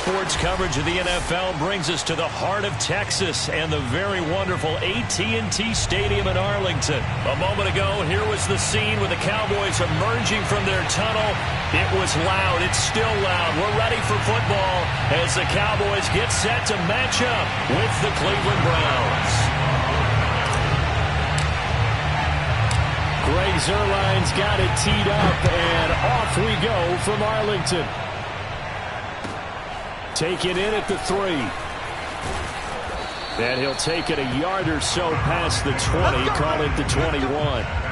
Sports coverage of the NFL brings us to the heart of Texas and the very wonderful AT&T Stadium in Arlington. A moment ago, here was the scene with the Cowboys emerging from their tunnel. It was loud. It's still loud. We're ready for football as the Cowboys get set to match up with the Cleveland Browns. Greg Zuerlein's got it teed up, and off we go from Arlington. Take it in at the 3. And he'll take it a yard or so past the 20, call it the 21.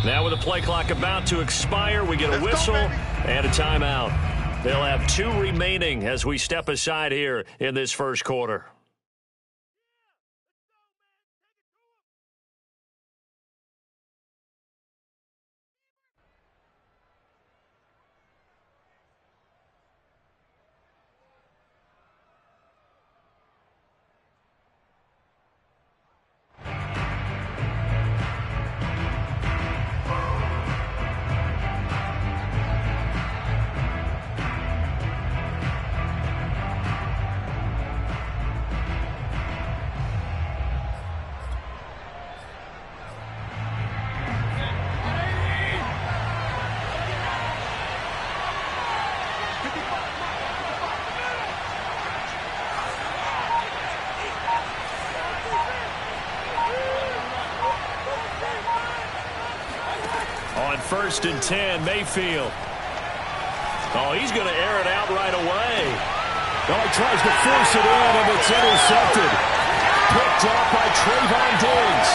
Now with the play clock about to expire, we get a whistle and a timeout. They'll have 2 remaining as we step aside here in this first quarter. On 1st and 10, Mayfield. Oh, he's going to air it out right away. Oh, he tries to force it in, and it's intercepted. Picked up by Trayvon Diggs.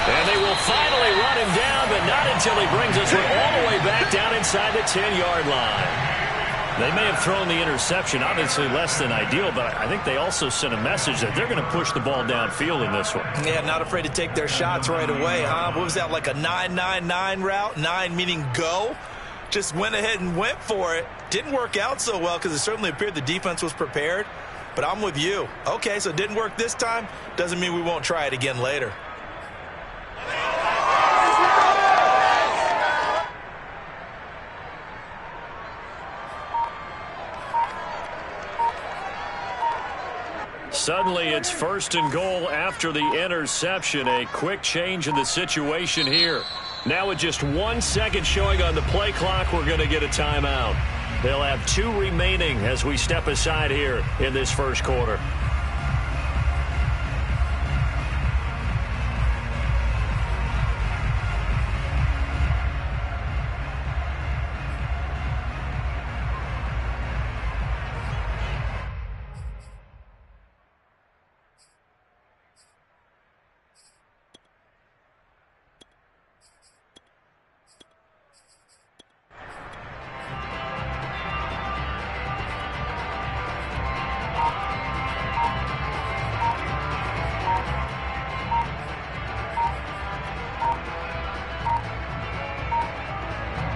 And they will finally run him down, but not until he brings us all the way back down inside the 10-yard line. They may have thrown the interception, obviously less than ideal, but I think they also sent a message that they're going to push the ball downfield in this one. Yeah, not afraid to take their shots right away, huh? What was that, like a 9-9-9 route? 9 meaning go? Just went ahead and went for it. Didn't work out so well because it certainly appeared the defense was prepared. But I'm with you. Okay, so it didn't work this time. Doesn't mean we won't try it again later. Suddenly, it's 1st and goal after the interception. A quick change in the situation here. Now with just 1 second showing on the play clock, we're going to get a timeout. They'll have 2 remaining as we step aside here in this first quarter.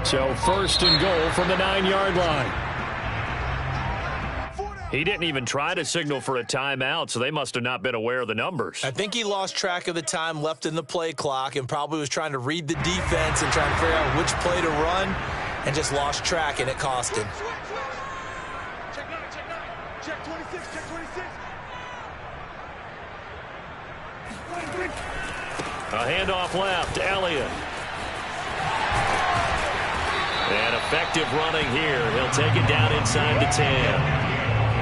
So 1st and goal from the 9-yard line. He didn't even try to signal for a timeout, so they must have not been aware of the numbers. I think he lost track of the time left in the play clock and probably was trying to read the defense and trying to figure out which play to run and just lost track, and it cost him. Check 9, check 26, check 26. A handoff left, Elliott. And effective running here. He'll take it down inside the 10.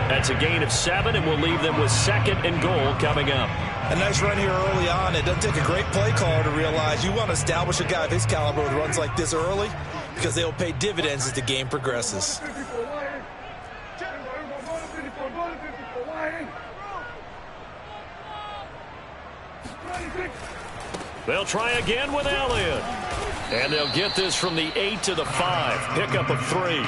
That's a gain of 7, and we'll leave them with 2nd and goal coming up. A nice run here early on. It doesn't take a great play caller to realize you want to establish a guy of his caliber with runs like this early because they will pay dividends as the game progresses. They'll try again with Elliott. And they'll get this from the 8 to the 5. Pickup of 3.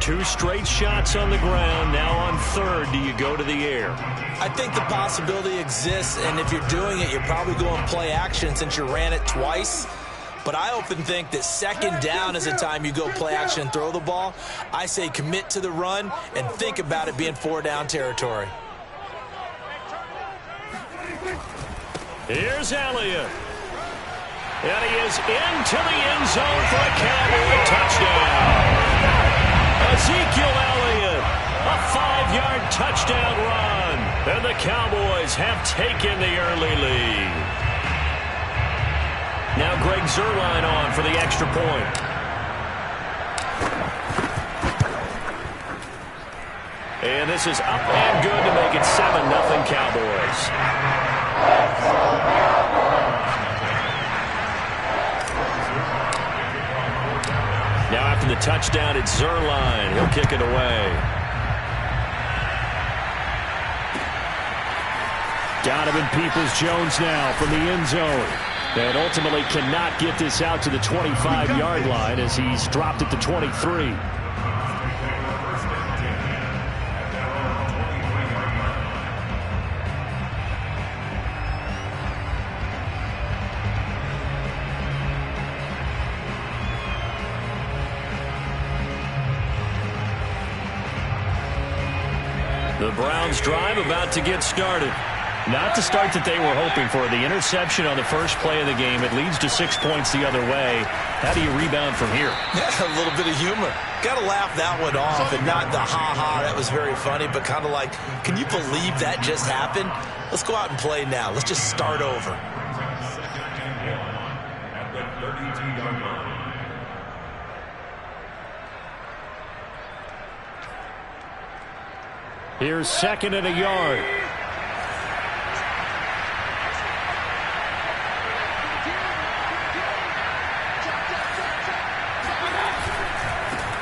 2 straight shots on the ground. Now on 3rd, do you go to the air? I think the possibility exists, and if you're doing it, you're probably going play action since you ran it twice. But I often think that 2nd down is the time you go play action and throw the ball. I say commit to the run and think about it being 4-down territory. Here's Elliott. And he is into the end zone for a Cowboy touchdown. Ezekiel Elliott, a 5-yard touchdown run. And the Cowboys have taken the early lead. Now Greg Zuerlein on for the extra point. And this is up and good to make it 7-0 Cowboys. Now after the touchdown, it's Zuerlein. He'll kick it away. Donovan Peoples-Jones now from the end zone. And ultimately cannot get this out to the 25-yard line as he's dropped at the 23. The Browns drive about to get started. Not the start that they were hoping for. The interception on the first play of the game. It leads to 6 points the other way. How do you rebound from here? Yeah, a little bit of humor. Got to laugh that one off and not the ha-ha. That was very funny, but kind of like, can you believe that just happened? Let's go out and play now. Let's just start over. Here's 2nd and a yard.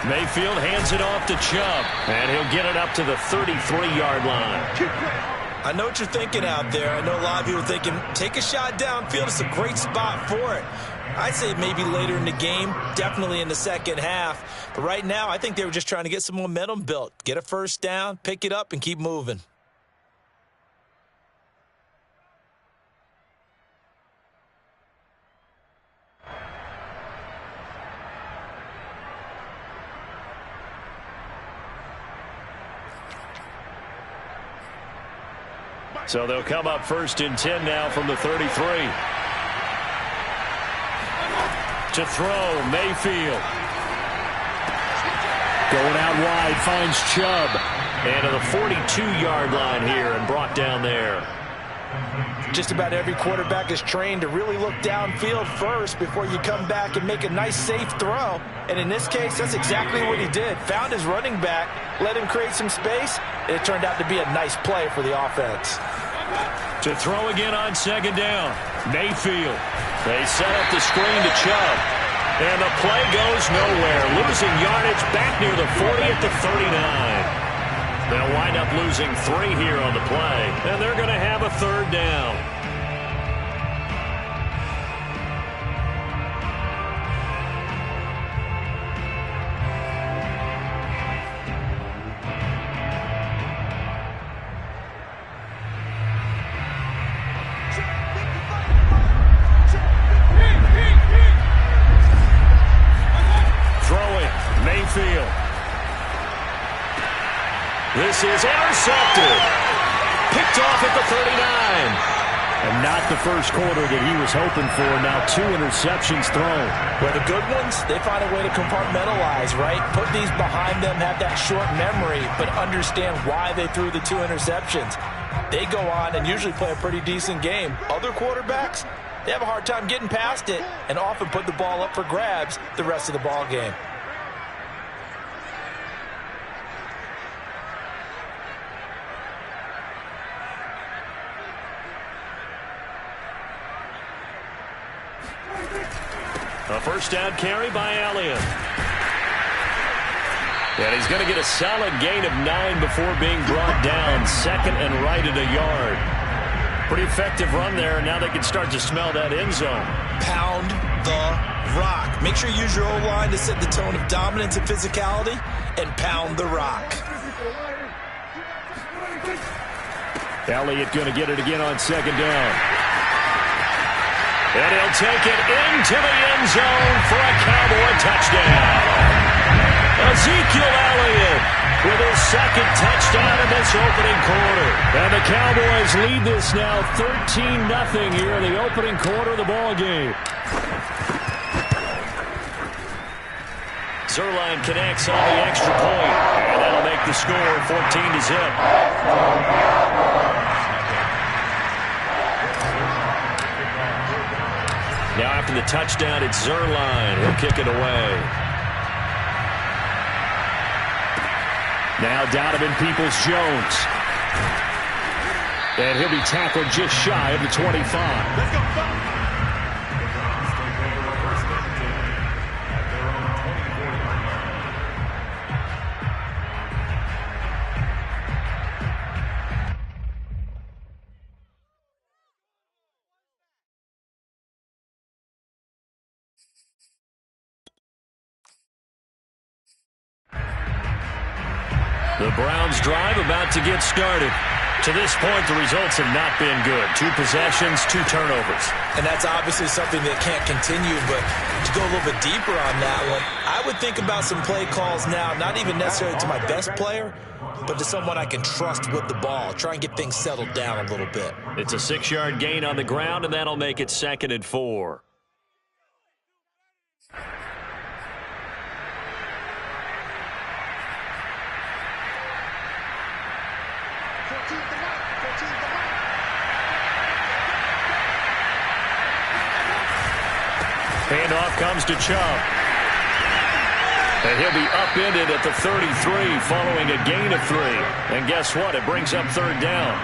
Mayfield hands it off to Chubb, and he'll get it up to the 33-yard line. I know what you're thinking out there. I know a lot of you are thinking, take a shot downfield. It's a great spot for it. I'd say maybe later in the game, definitely in the second half. But right now, I think they were just trying to get some momentum built. Get a first down, pick it up, and keep moving. So they'll come up 1st and 10 now from the 33. To throw, Mayfield. Going out wide, finds Chubb. And to the 42-yard line here and brought down there. Just about every quarterback is trained to really look downfield first before you come back and make a nice, safe throw. And in this case, that's exactly what he did. Found his running back, let him create some space, and it turned out to be a nice play for the offense. To throw again on 2nd down, Mayfield. They set up the screen to Chubb. And the play goes nowhere. Losing yardage back near the 40 at the 39. They'll wind up losing 3 here on the play. And they're going to have a 3rd down. Mayfield. This is intercepted. Picked off at the 39. And not the first quarter that he was hoping for. Now 2 interceptions thrown. Well, the good ones, they find a way to compartmentalize, right? Put these behind them, have that short memory, but understand why they threw the 2 interceptions. They go on and usually play a pretty decent game. Other quarterbacks, they have a hard time getting past it and often put the ball up for grabs the rest of the ball game. A first down carry by Elliott. And he's going to get a solid gain of 9 before being brought down. 2nd and right at a yard. Pretty effective run there. Now they can start to smell that end zone. Pound the rock. Make sure you use your O-line to set the tone of dominance and physicality, and pound the rock. Elliott going to get it again on 2nd down. And he'll take it into the end zone for a Cowboy touchdown. Ezekiel Elliott with his 2nd touchdown in this opening quarter. And the Cowboys lead this now 13-0 here in the opening quarter of the ball game. Zerline connects on the extra point, and that'll make the score 14-0. Now after the touchdown, it's Zerline. He'll kick it away. Now Donovan Peoples-Jones. And he'll be tackled just shy of the 25. Let's go, The Browns drive about to get started. To this point, the results have not been good. 2 possessions, 2 turnovers. And that's obviously something that can't continue, but to go a little bit deeper on that one, I would think about some play calls now, not even necessarily to my best player, but to someone I can trust with the ball. Try and get things settled down a little bit. It's a 6-yard gain on the ground, and that'll make it 2nd and 4. Handoff comes to Chubb. And he'll be upended at the 33 following a gain of 3. And guess what? It brings up 3rd down.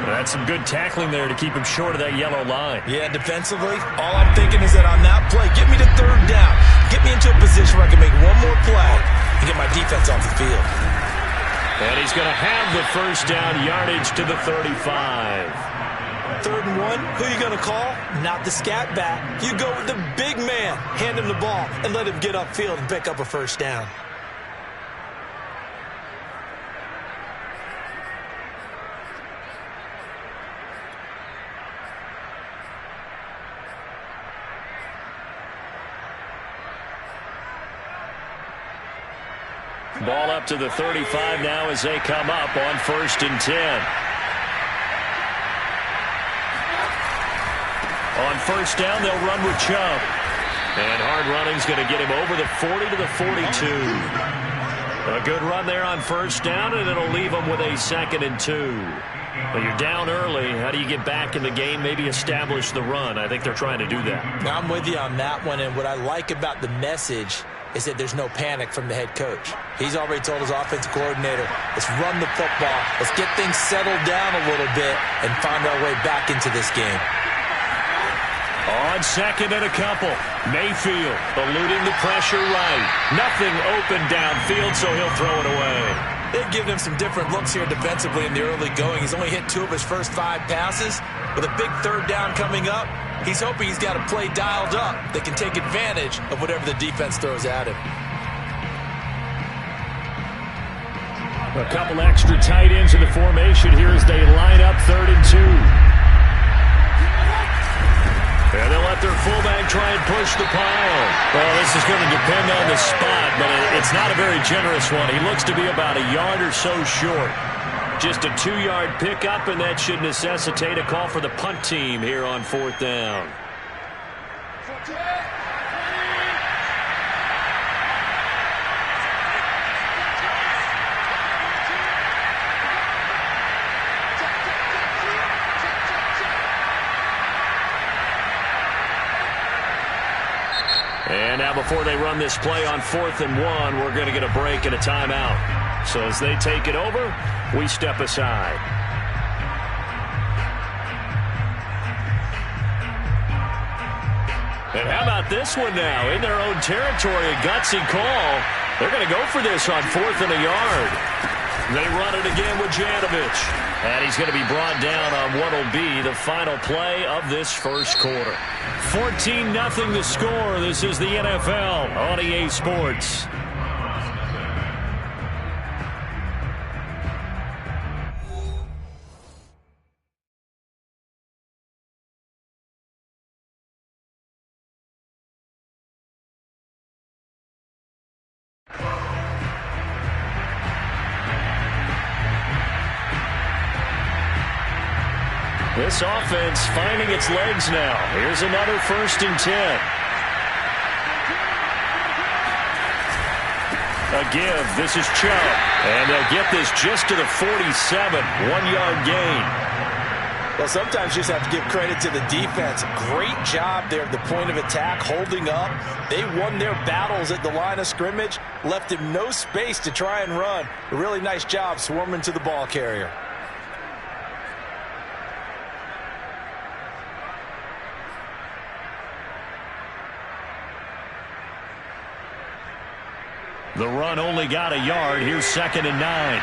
That's some good tackling there to keep him short of that yellow line. Yeah, defensively, all I'm thinking is that on that play, get me to 3rd down. Get me into a position where I can make one more play and get my defense off the field. And he's going to have the 1st down yardage to the 35. 3rd and 1, who are you going to call? Not the scat back. You go with the big man, hand him the ball, and let him get upfield and pick up a 1st down. Ball up to the 35 now as they come up on 1st and 10. On 1st down, they'll run with Chubb. And hard running's going to get him over the 40 to the 42. A good run there on 1st down, and it'll leave him with a 2nd and 2. Well, you're down early. How do you get back in the game, maybe establish the run? I think they're trying to do that. I'm with you on that one, and what I like about the message is that there's no panic from the head coach. He's already told his offensive coordinator, let's run the football, let's get things settled down a little bit and find our way back into this game. On 2nd and a couple, Mayfield eluding the pressure right. Nothing open downfield, so he'll throw it away. They've given him some different looks here defensively in the early going. He's only hit 2 of his first 5 passes. With a big 3rd down coming up, he's hoping he's got a play dialed up that can take advantage of whatever the defense throws at him. A couple extra tight ends in the formation here as they line up 3rd and 2. And they'll let their fullback try and push the pile. Well, this is going to depend on the spot, but it's not a very generous one. He looks to be about a yard or so short. Just a 2-yard pickup, and that should necessitate a call for the punt team here on 4th down. And now before they run this play on 4th and 1, we're going to get a break and a timeout. So as they take it over, we step aside. And how about this one now? In their own territory, a gutsy call. They're going to go for this on 4th and a yard. They run it again with Janovich. And he's going to be brought down on what will be the final play of this 1st quarter. 14-0 the score. This is the NFL on EA Sports. This offense finding its legs now. Here's another 1st and 10. A give. This is Chubb. And they'll get this just to the 47. 1-yard gain. Well, sometimes you just have to give credit to the defense. Great job there at the point of attack, holding up. They won their battles at the line of scrimmage, left him no space to try and run. A really nice job swarming to the ball carrier. The run only got a yard. Here's 2nd and 9.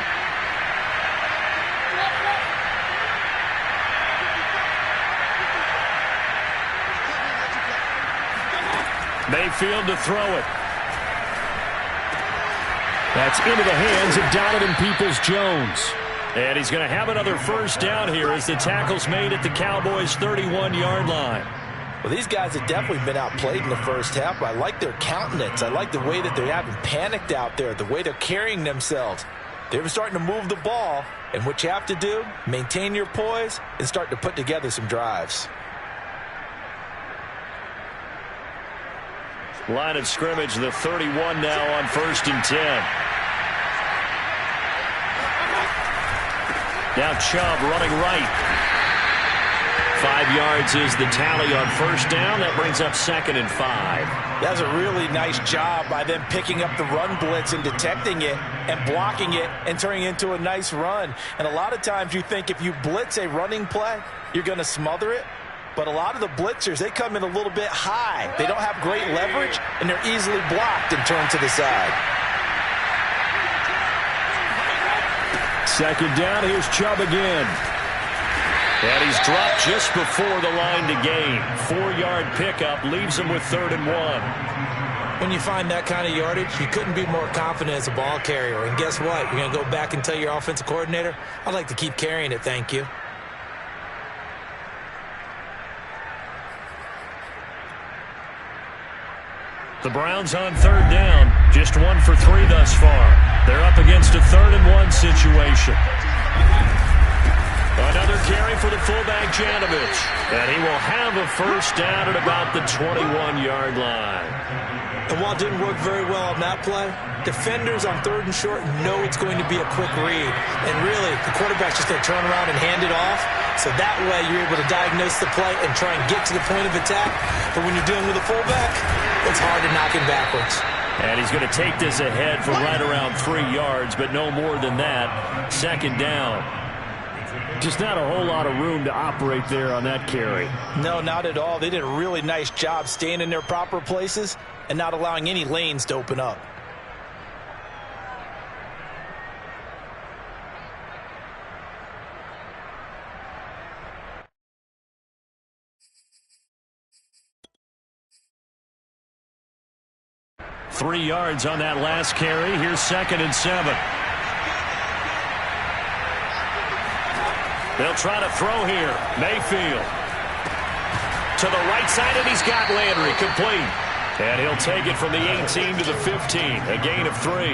Mayfield to throw it. That's into the hands of Donovan Peoples-Jones. And he's going to have another first down here as the tackle's made at the Cowboys' 31-yard line. Well, these guys have definitely been outplayed in the first half, but I like their countenance. I like the way that they haven't panicked out there, the way they're carrying themselves. They're starting to move the ball, and what you have to do, maintain your poise and start to put together some drives. Line of scrimmage, the 31 now on 1st and 10. Now Chubb running right. 5 yards is the tally on first down. That brings up 2nd and 5. That's a really nice job by them picking up the run blitz and detecting it and blocking it and turning it into a nice run. And a lot of times you think if you blitz a running play, you're going to smother it. But a lot of the blitzers, they come in a little bit high. They don't have great leverage, and they're easily blocked and turned to the side. 2nd down, here's Chubb again. And he's dropped just before the line to gain. 4-yard pickup leaves him with 3rd and 1. When you find that kind of yardage, you couldn't be more confident as a ball carrier. And guess what? You're going to go back and tell your offensive coordinator, I'd like to keep carrying it, thank you. The Browns on 3rd down. Just 1 for 3 thus far. They're up against a 3rd and 1 situation. Another carry for the fullback, Janovich. And he will have a first down at about the 21-yard line. And while it didn't work very well on that play, defenders on 3rd and short know it's going to be a quick read. And really, the quarterback's just going to turn around and hand it off. So that way you're able to diagnose the play and try and get to the point of attack. But when you're dealing with a fullback, it's hard to knock him backwards. And he's going to take this ahead for right around 3 yards, but no more than that. 2nd down. Just not a whole lot of room to operate there on that carry. No, not at all. They did a really nice job staying in their proper places and not allowing any lanes to open up. Three yards on that last carry. Here's 2nd and 7. They'll try to throw here. Mayfield. To the right side, and he's got Landry complete. And he'll take it from the 18 to the 15. A gain of 3.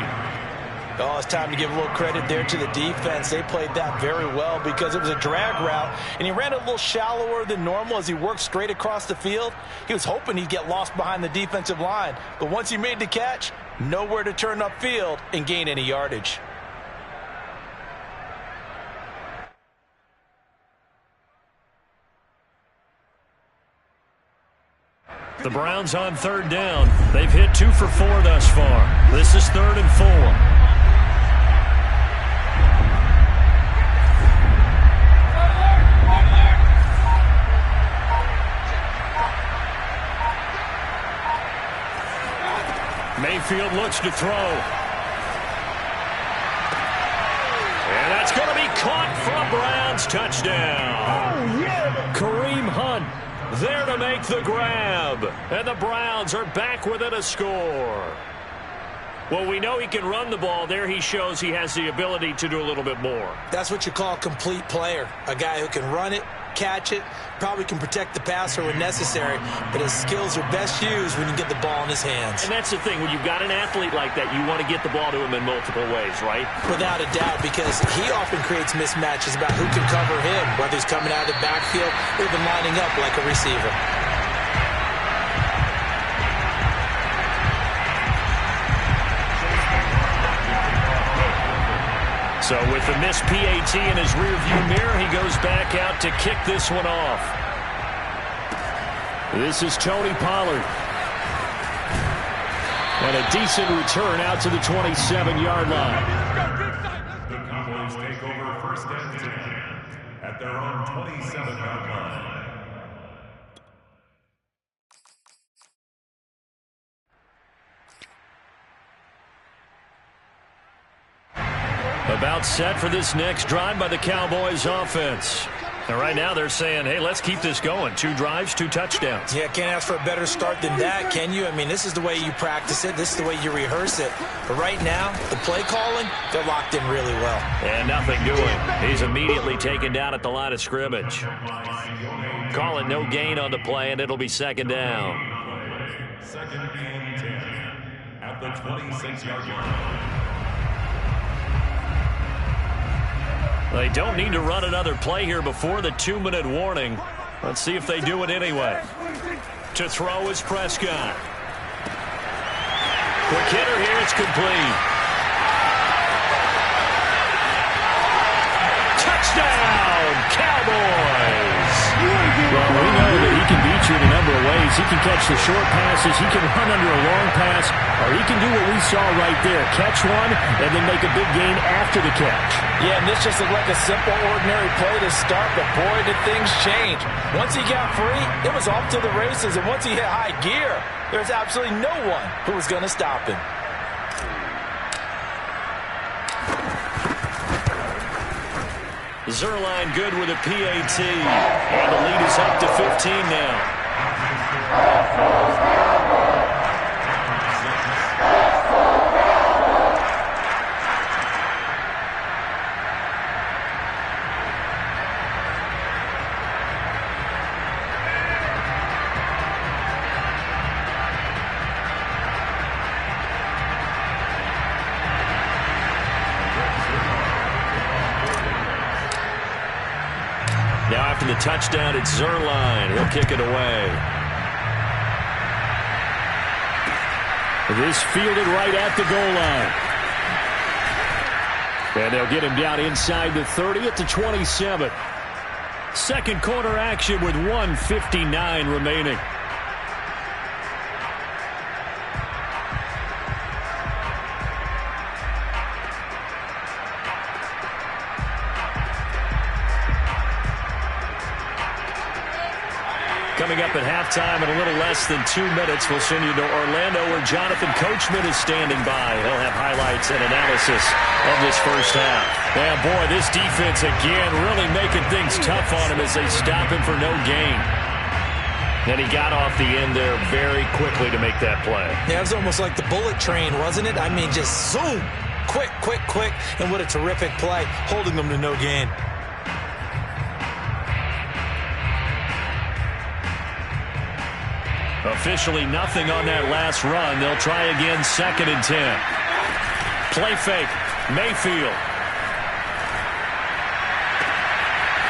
Oh, it's time to give a little credit there to the defense. They played that very well because it was a drag route, and he ran a little shallower than normal as he worked straight across the field. He was hoping he'd get lost behind the defensive line, but once he made the catch, nowhere to turn upfield and gain any yardage. The Browns on 3rd down. They've hit 2 for 4 thus far. This is 3rd and 4. Mayfield looks to throw. And that's going to be caught for a Browns touchdown. Oh, yeah. Kareem Hunt there to make the grab. And the Browns are back within a score. Well, we know he can run the ball. There he shows he has the ability to do a little bit more. That's what you call a complete player. A guy who can run it, catch it, probably can protect the passer when necessary, but his skills are best used when you get the ball in his hands. And that's the thing. When you've got an athlete like that, you want to get the ball to him in multiple ways, right? Without a doubt, because he often creates mismatches about who can cover him, whether he's coming out of the backfield or even lining up like a receiver. So with the missed PAT in his rearview mirror, he goes back out to kick this one off. This is Tony Pollard. And a decent return out to the 27-yard line. The Cowboys take over 1st and 10 at their own 27-yard line. About set for this next drive by the Cowboys offense. And right now they're saying, hey, let's keep this going. 2 drives, 2 touchdowns. Yeah, can't ask for a better start than that, can you? I mean, this is the way you practice it. This is the way you rehearse it. But right now, the play calling, they're locked in really well. And nothing doing. He's immediately taken down at the line of scrimmage. Calling no gain on the play, and it'll be 2nd down. 2nd and 10 at the 26-yard line. They don't need to run another play here before the 2-minute warning. Let's see if they do it anyway. To throw is Prescott. Quick hitter here, it's complete. Touchdown, Cowboys! Well, we know that he can beat you in a number of ways. He can catch the short passes, he can run under a long pass, or he can do what we saw right there, catch one and then make a big gain after the catch. Yeah, and this just looked like a simple, ordinary play to start, but boy, did things change. Once he got free, it was off to the races, and once he hit high gear, there's absolutely no one who was going to stop him. Zerline good with a PAT. And the lead is up to 15 now. Now after the touchdown, it's Zerline. He'll kick it away. This fielded right at the goal line. And they'll get him down inside the 30 at the 27. Second quarter action with 1:59 remaining. Coming up at halftime in a little less than 2 minutes, we'll send you to Orlando where Jonathan Coachman is standing by. He'll have highlights and analysis of this first half. Yeah, boy, this defense again really making things tough on him as they stop him for no gain. And he got off the end there very quickly to make that play. Yeah, it was almost like the bullet train, wasn't it? I mean, just zoom. Quick, quick, quick. And what a terrific play, holding them to no gain. Officially nothing on that last run. They'll try again, 2nd and 10. Play fake, Mayfield.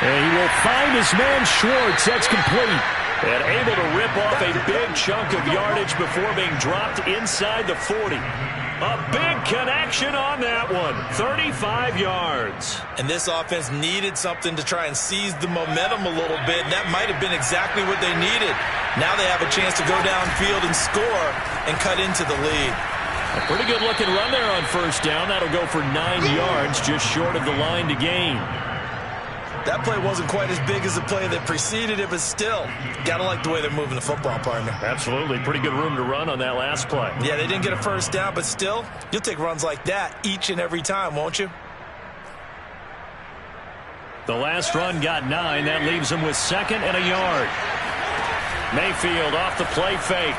And he will find his man Schwartz. That's complete. And able to rip off a big chunk of yardage before being dropped inside the 40. A big connection on that one. 35 yards. And this offense needed something to try and seize the momentum a little bit, and that might have been exactly what they needed. Now they have a chance to go downfield and score and cut into the lead. A pretty good looking run there on first down. That'll go for 9 yards, just short of the line to gain. That play wasn't quite as big as the play that preceded it, but still, gotta like the way they're moving the football, partner. Absolutely. Pretty good room to run on that last play. Yeah, they didn't get a first down, but still, you'll take runs like that each and every time, won't you? The last run got 9. That leaves them with 2nd and a yard. Mayfield off the play fake.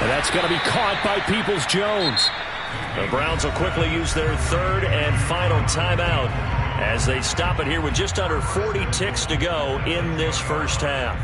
And that's going to be caught by Peoples-Jones. The Browns will quickly use their 3rd and final timeout as they stop it here with just under 40 ticks to go in this first half.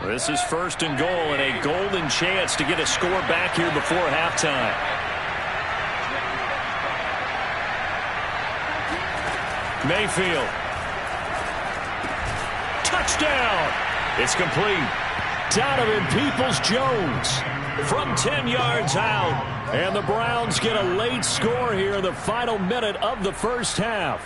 This is 1st and goal and a golden chance to get a score back here before halftime. Mayfield. Touchdown. It's complete. Donovan Peoples-Jones from 10 yards out. And the Browns get a late score here in the final minute of the first half.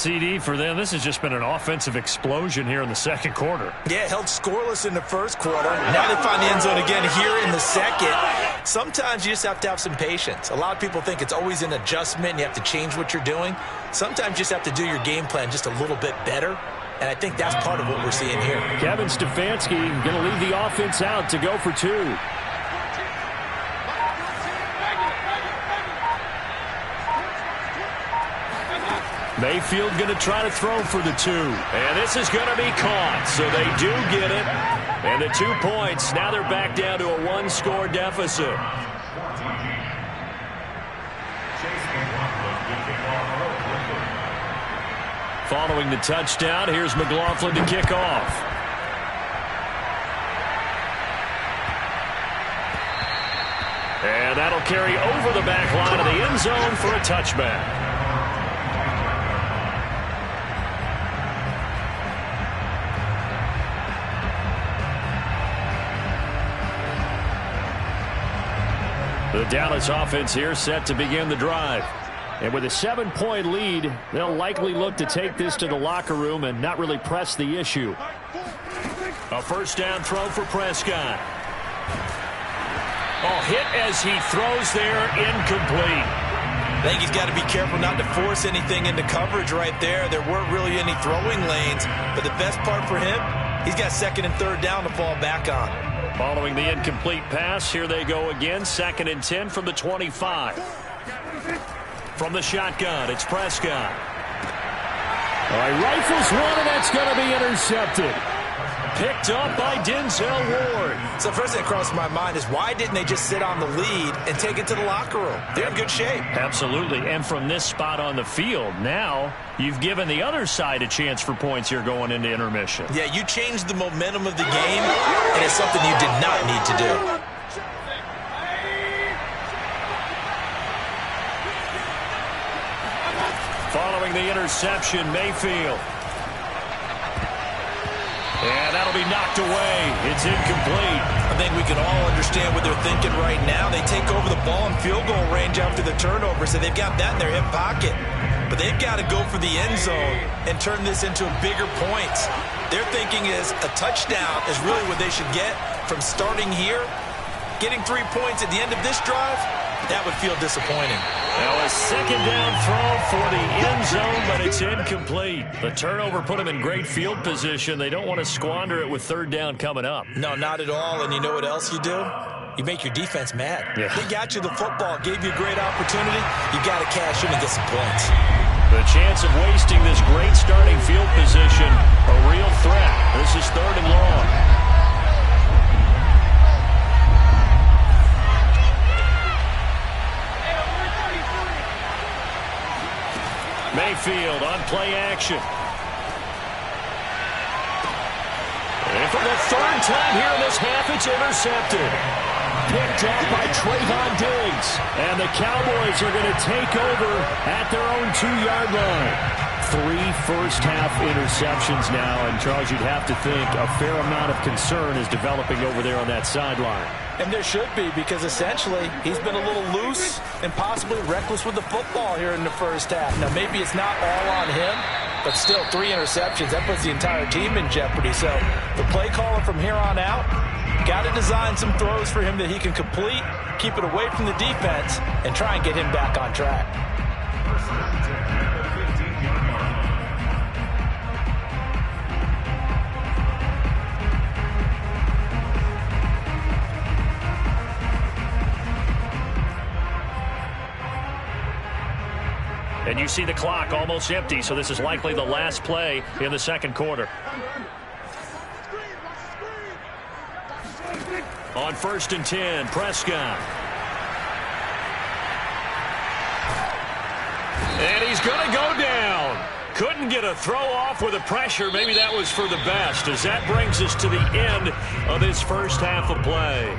CD for them. This has just been an offensive explosion here in the second quarter. Yeah, held scoreless in the first quarter. Now they find the end zone again here in the second. Sometimes you just have to have some patience. A lot of people think it's always an adjustment and you have to change what you're doing. Sometimes you just have to do your game plan just a little bit better. And I think that's part of what we're seeing here. Kevin Stefanski going to leave the offense out to go for two. Mayfield going to try to throw for the two. And this is going to be caught. So they do get it. And the 2 points. Now they're back down to a one-score deficit. Following the touchdown, here's McLaughlin to kick off. And that'll carry over the back line of the end zone for a touchback. The Dallas offense here set to begin the drive. And with a 7-point lead, they'll likely look to take this to the locker room and not really press the issue. A first down throw for Prescott. Oh, hit as he throws there, incomplete. I think he's got to be careful not to force anything into coverage right there. There weren't really any throwing lanes, but the best part for him, he's got second and third down to fall back on. Following the incomplete pass, here they go again, 2nd and 10 from the 25. From the shotgun, it's Prescott. All right, rifles one, and that's going to be intercepted. Picked up by Denzel Ward. So first thing that crossed my mind is why didn't they just sit on the lead and take it to the locker room? They're in good shape. Absolutely, and from this spot on the field, now you've given the other side a chance for points here going into intermission. Yeah, you changed the momentum of the game, and it's something you did not need to do. Following the interception, Mayfield. And that'll be knocked away. It's incomplete. I think we can all understand what they're thinking right now. They take over the ball in field goal range after the turnover, so they've got that in their hip pocket. But they've got to go for the end zone and turn this into bigger points. Their thinking is a touchdown is really what they should get from starting here. Getting 3 points at the end of this drive, that would feel disappointing. Now a second down throw for the end zone, but it's incomplete. The turnover put them in great field position. They don't want to squander it with third down coming up. No, not at all. And you know what else you do? You make your defense mad. Yeah. They got you the football, gave you a great opportunity. You got to cash in and get some points. The chance of wasting this great starting field position, a real threat. This is 3rd and long. Mayfield on play action. And for the 3rd time here in this half, it's intercepted. Picked up by Trayvon Diggs. And the Cowboys are going to take over at their own 2-yard line. 3 first-half interceptions now. And, Charles, you'd have to think a fair amount of concern is developing over there on that sideline. And there should be, because essentially he's been a little loose and possibly reckless with the football here in the first half. Now, maybe it's not all on him, but still 3 interceptions. That puts the entire team in jeopardy. So the play caller from here on out got to design some throws for him that he can complete, keep it away from the defense, and try and get him back on track. And you see the clock almost empty, so this is likely the last play in the second quarter. On 1st and 10, Prescott. And he's going to go down. Couldn't get a throw off with the pressure. Maybe that was for the best, as that brings us to the end of this first half of play.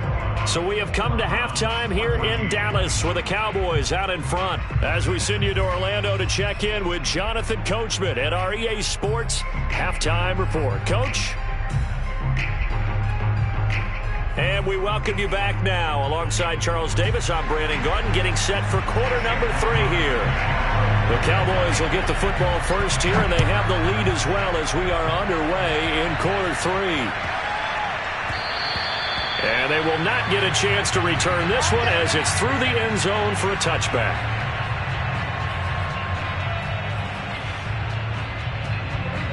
So we have come to halftime here in Dallas with the Cowboys out in front. As we send you to Orlando to check in with Jonathan Coachman at our EA Sports Halftime Report. Coach? And we welcome you back now. Alongside Charles Davis, I'm Brandon Gordon, getting set for quarter number 3 here. The Cowboys will get the football first here, and they have the lead as well as we are underway in quarter 3. And they will not get a chance to return this one as it's through the end zone for a touchback.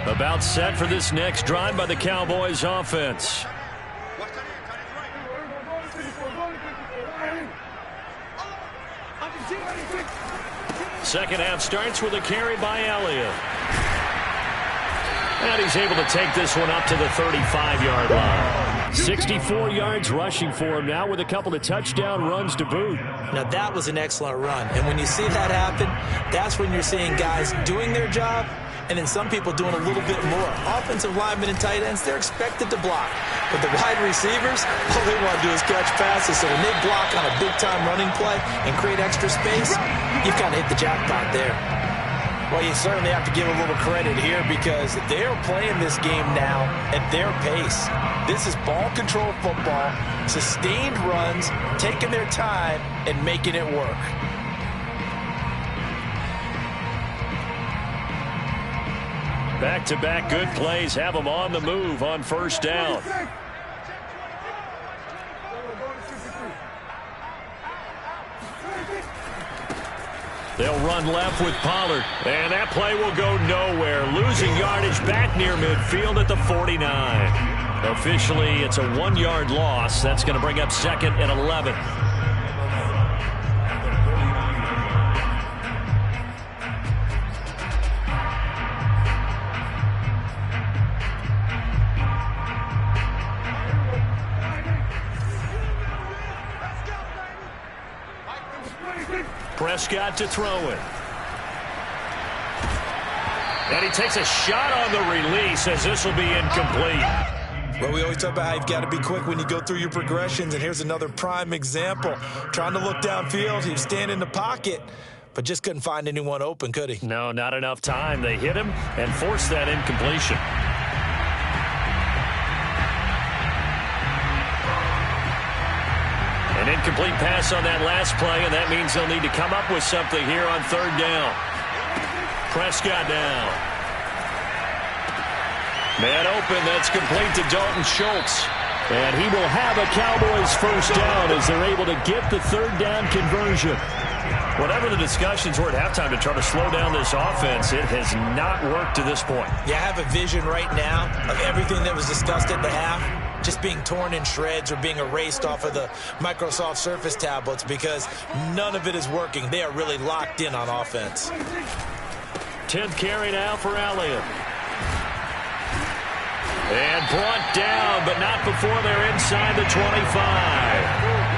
About set for this next drive by the Cowboys offense. Second half starts with a carry by Elliott. And he's able to take this one up to the 35-yard line. 64 yards rushing for him now with a couple of touchdown runs to boot. Now that was an excellent run. And when you see that happen, that's when you're seeing guys doing their job and then some people doing a little bit more. Offensive linemen and tight ends, they're expected to block. But the wide receivers, all they want to do is catch passes. So when they block on a big-time running play and create extra space, you've kind of hit the jackpot there. Well, you certainly have to give a little credit here because they're playing this game now at their pace. This is ball control football, sustained runs, taking their time and making it work. Back-to-back good plays have them on the move on first down. They'll run left with Pollard. And that play will go nowhere. Losing yardage back near midfield at the 49. Officially, it's a 1-yard loss. That's going to bring up second and 11. Prescott to throw it. And he takes a shot on the release as this will be incomplete. Well, we always talk about how you've got to be quick when you go through your progressions, and here's another prime example. Trying to look downfield, he was standing in the pocket, but just couldn't find anyone open, could he? No, not enough time. They hit him and forced that incompletion. An incomplete pass on that last play, and that means they'll need to come up with something here on third down. Prescott down. Man open, that's complete to Dalton Schultz. And he will have a Cowboys first down as they're able to get the third down conversion. Whatever the discussions were at halftime to try to slow down this offense, it has not worked to this point. Yeah, I have a vision right now of everything that was discussed at the half just being torn in shreds or being erased off of the Microsoft Surface tablets because none of it is working. They are really locked in on offense. 10th carry now for Elliott. And brought down, but not before they're inside the 25.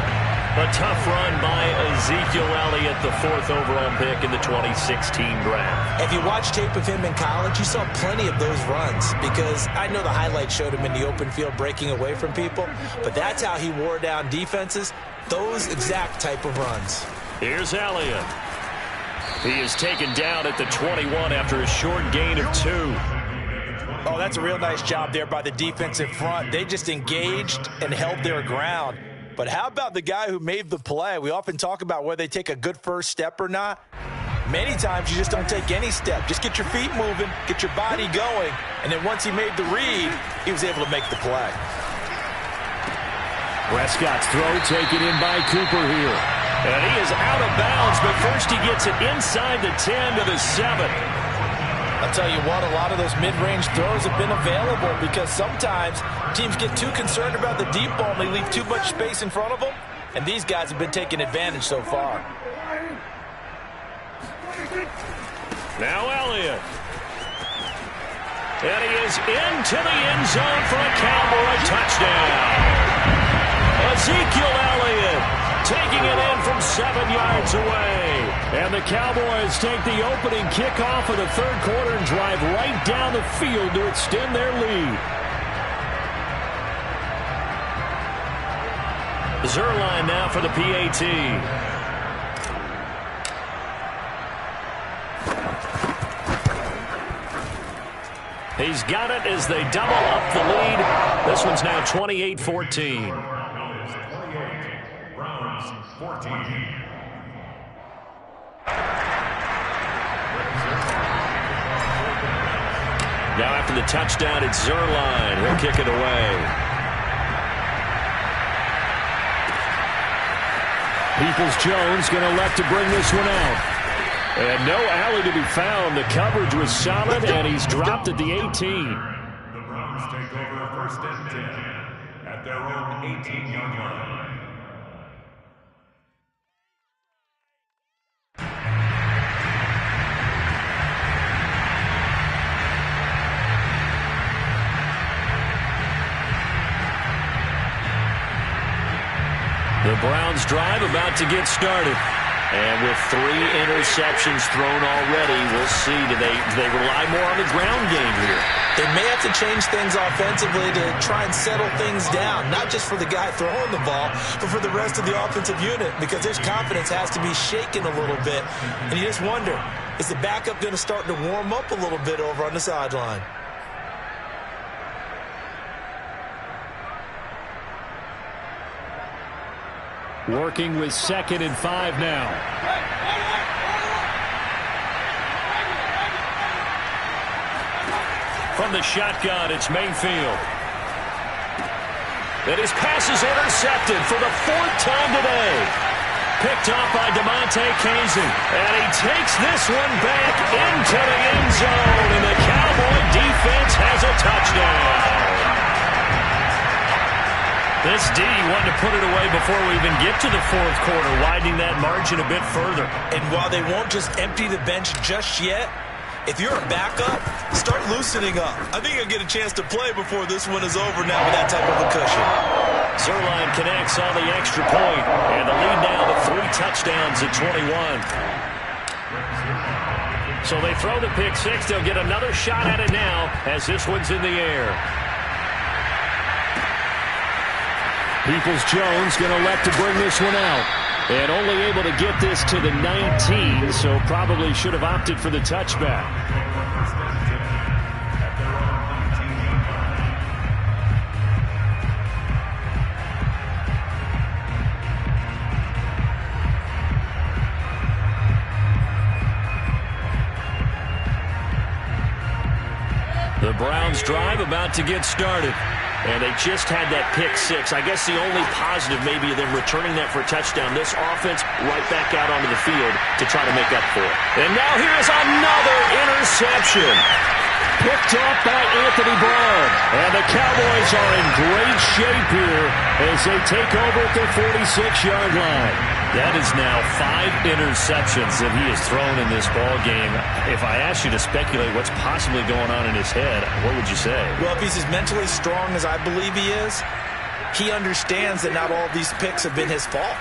A tough run by Ezekiel Elliott, the 4th overall pick in the 2016 draft. If you watch tape of him in college, you saw plenty of those runs because I know the highlights showed him in the open field breaking away from people, but that's how he wore down defenses, those exact type of runs. Here's Elliott. He is taken down at the 21 after a short gain of 2. Oh, that's a real nice job there by the defensive front. They just engaged and held their ground. But how about the guy who made the play? We often talk about whether they take a good first step or not. Many times you just don't take any step. Just get your feet moving, get your body going, and then once he made the read, he was able to make the play. Prescott's throw taken in by Cooper here. And he is out of bounds, but first he gets it inside the 10 to the 7. I'll tell you what, a lot of those mid-range throws have been available because sometimes teams get too concerned about the deep ball and they leave too much space in front of them, and these guys have been taking advantage so far. Now Elliott. And he is into the end zone for a Cowboy touchdown. Ezekiel Elliott taking it in from 7 yards away. And the Cowboys take the opening kickoff of the third quarter and drive right down the field to extend their lead. Zerline now for the PAT. He's got it as they double up the lead. This one's now 28-14. 14. Now after the touchdown, it's Zerline. He'll kick it away. Peoples-Jones going to elect to bring this one out. And no alley to be found. The coverage was solid, and he's dropped at the 18. The Browns take over first and 10 at their own 18-yard line. The Browns drive about to get started. And with 3 interceptions thrown already, we'll see. Do they rely more on the ground game here? They may have to change things offensively to try and settle things down, not just for the guy throwing the ball, but for the rest of the offensive unit, because their confidence has to be shaken a little bit. And you just wonder, is the backup going to start to warm up a little bit over on the sideline? Working with 2nd and 5 now. From the shotgun, it's Mayfield. And his pass is intercepted for the 4th time today. Picked off by DeMonte Kazin. And he takes this one back into the end zone. And the Cowboy defense has a touchdown. This D wanted to put it away before we even get to the 4th quarter, widening that margin a bit further. And while they won't just empty the bench just yet, if you're a backup, start loosening up. I think you'll get a chance to play before this one is over now with that type of a cushion. Zerline connects on the extra point, and the lead now to 3 touchdowns at 21. So they throw the pick 6. They'll get another shot at it now as this one's in the air. Peoples-Jones going to elect to bring this one out. And only able to get this to the 19, so probably should have opted for the touchback. The Browns drive about to get started. And they just had that pick 6. I guess the only positive maybe of them returning that for a touchdown. This offense right back out onto the field to try to make up for it. And now here's another interception. Picked off by Anthony Brown. And the Cowboys are in great shape here as they take over at their 46-yard line. That is now 5 interceptions that he has thrown in this ball game. If I asked you to speculate what's possibly going on in his head, what would you say? Well, if he's as mentally strong as I believe he is, he understands that not all of these picks have been his fault.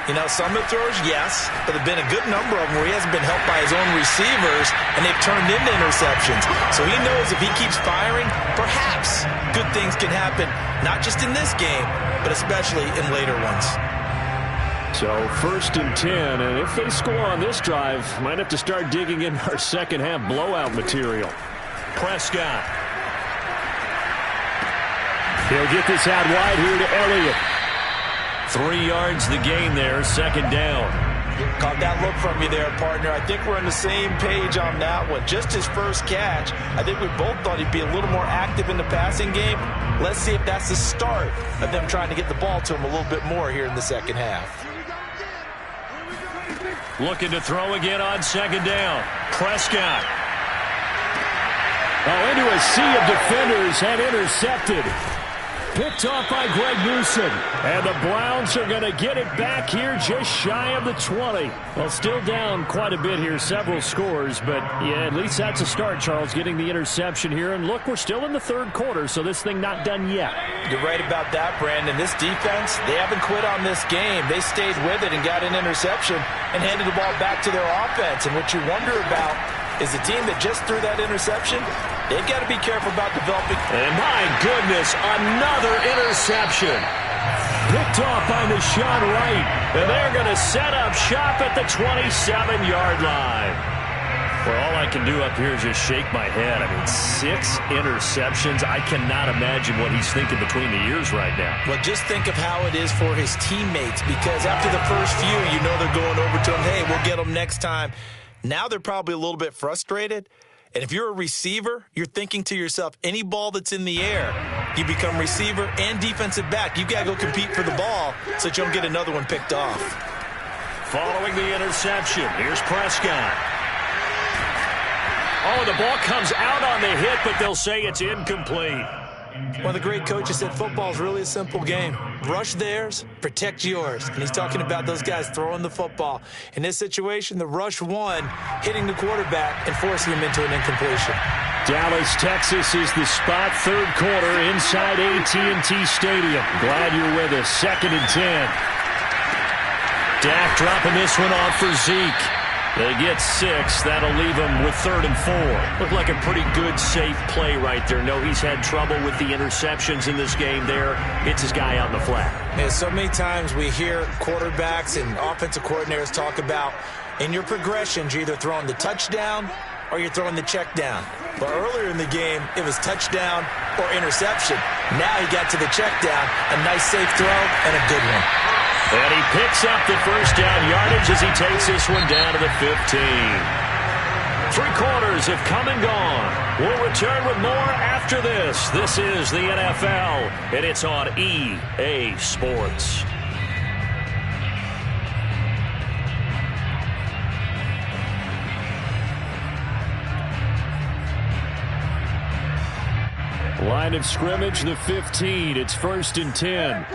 You know, some of the throws, yes, but there have been a good number of them where he hasn't been helped by his own receivers, and they've turned into interceptions. So he knows if he keeps firing, perhaps good things can happen, not just in this game, but especially in later ones. So 1st and 10, and if they score on this drive, might have to start digging in our second half blowout material. Prescott. He'll get this out wide here to Elliott. 3 yards the gain there, 2nd down. Caught that look from you there, partner. I think we're on the same page on that one. Just his first catch. I think we both thought he'd be a little more active in the passing game. Let's see if that's the start of them trying to get the ball to him a little bit more here in the second half. Looking to throw again on 2nd down. Prescott. Oh, into a sea of defenders and intercepted. Picked off by Greg Newsom. And the Browns are going to get it back here just shy of the 20. Well, still down quite a bit here, several scores. But, yeah, at least that's a start, Charles, getting the interception here. And, look, we're still in the 3rd quarter, so this thing not done yet. You're right about that, Brandon. This defense, they haven't quit on this game. They stayed with it and got an interception and handed the ball back to their offense. And what you wonder about is the team that just threw that interception, they've got to be careful about developing. And my goodness, another interception. Picked off by Deshaun Wright. And they're going to set up shop at the 27-yard line. Well, all I can do up here is just shake my head. I mean, 6 interceptions. I cannot imagine what he's thinking between the ears right now. Well, just think of how it is for his teammates, because after the first few, you know they're going over to him, hey, we'll get them next time. Now they're probably a little bit frustrated. And if you're a receiver, you're thinking to yourself, any ball that's in the air, you become receiver and defensive back. You got to go compete for the ball so that you don't get another one picked off. Following the interception, here's Prescott. Oh, the ball comes out on the hit, but they'll say it's incomplete. One of the great coaches said football is really a simple game. Rush theirs, protect yours. And he's talking about those guys throwing the football. In this situation, the rush won, hitting the quarterback and forcing him into an incompletion. Dallas, Texas is the spot, third quarter inside AT&T Stadium. Glad you're with us. 2nd and 10. Dak dropping this one off for Zeke. They get 6. That'll leave them with 3rd and 4. Looked like a pretty good, safe play right there. No, he's had trouble with the interceptions in this game there. Hits his guy out in the flat. And so many times we hear quarterbacks and offensive coordinators talk about in your progressions, you're either throwing the touchdown or you're throwing the check down. But earlier in the game, it was touchdown or interception. Now he got to the check down, a nice safe throw and a good one. And he picks up the first down yardage as he takes this one down to the 15. 3 quarters have come and gone. We'll return with more after this. This is the NFL, and it's on EA Sports. Line of scrimmage, the 15. It's 1st and 10.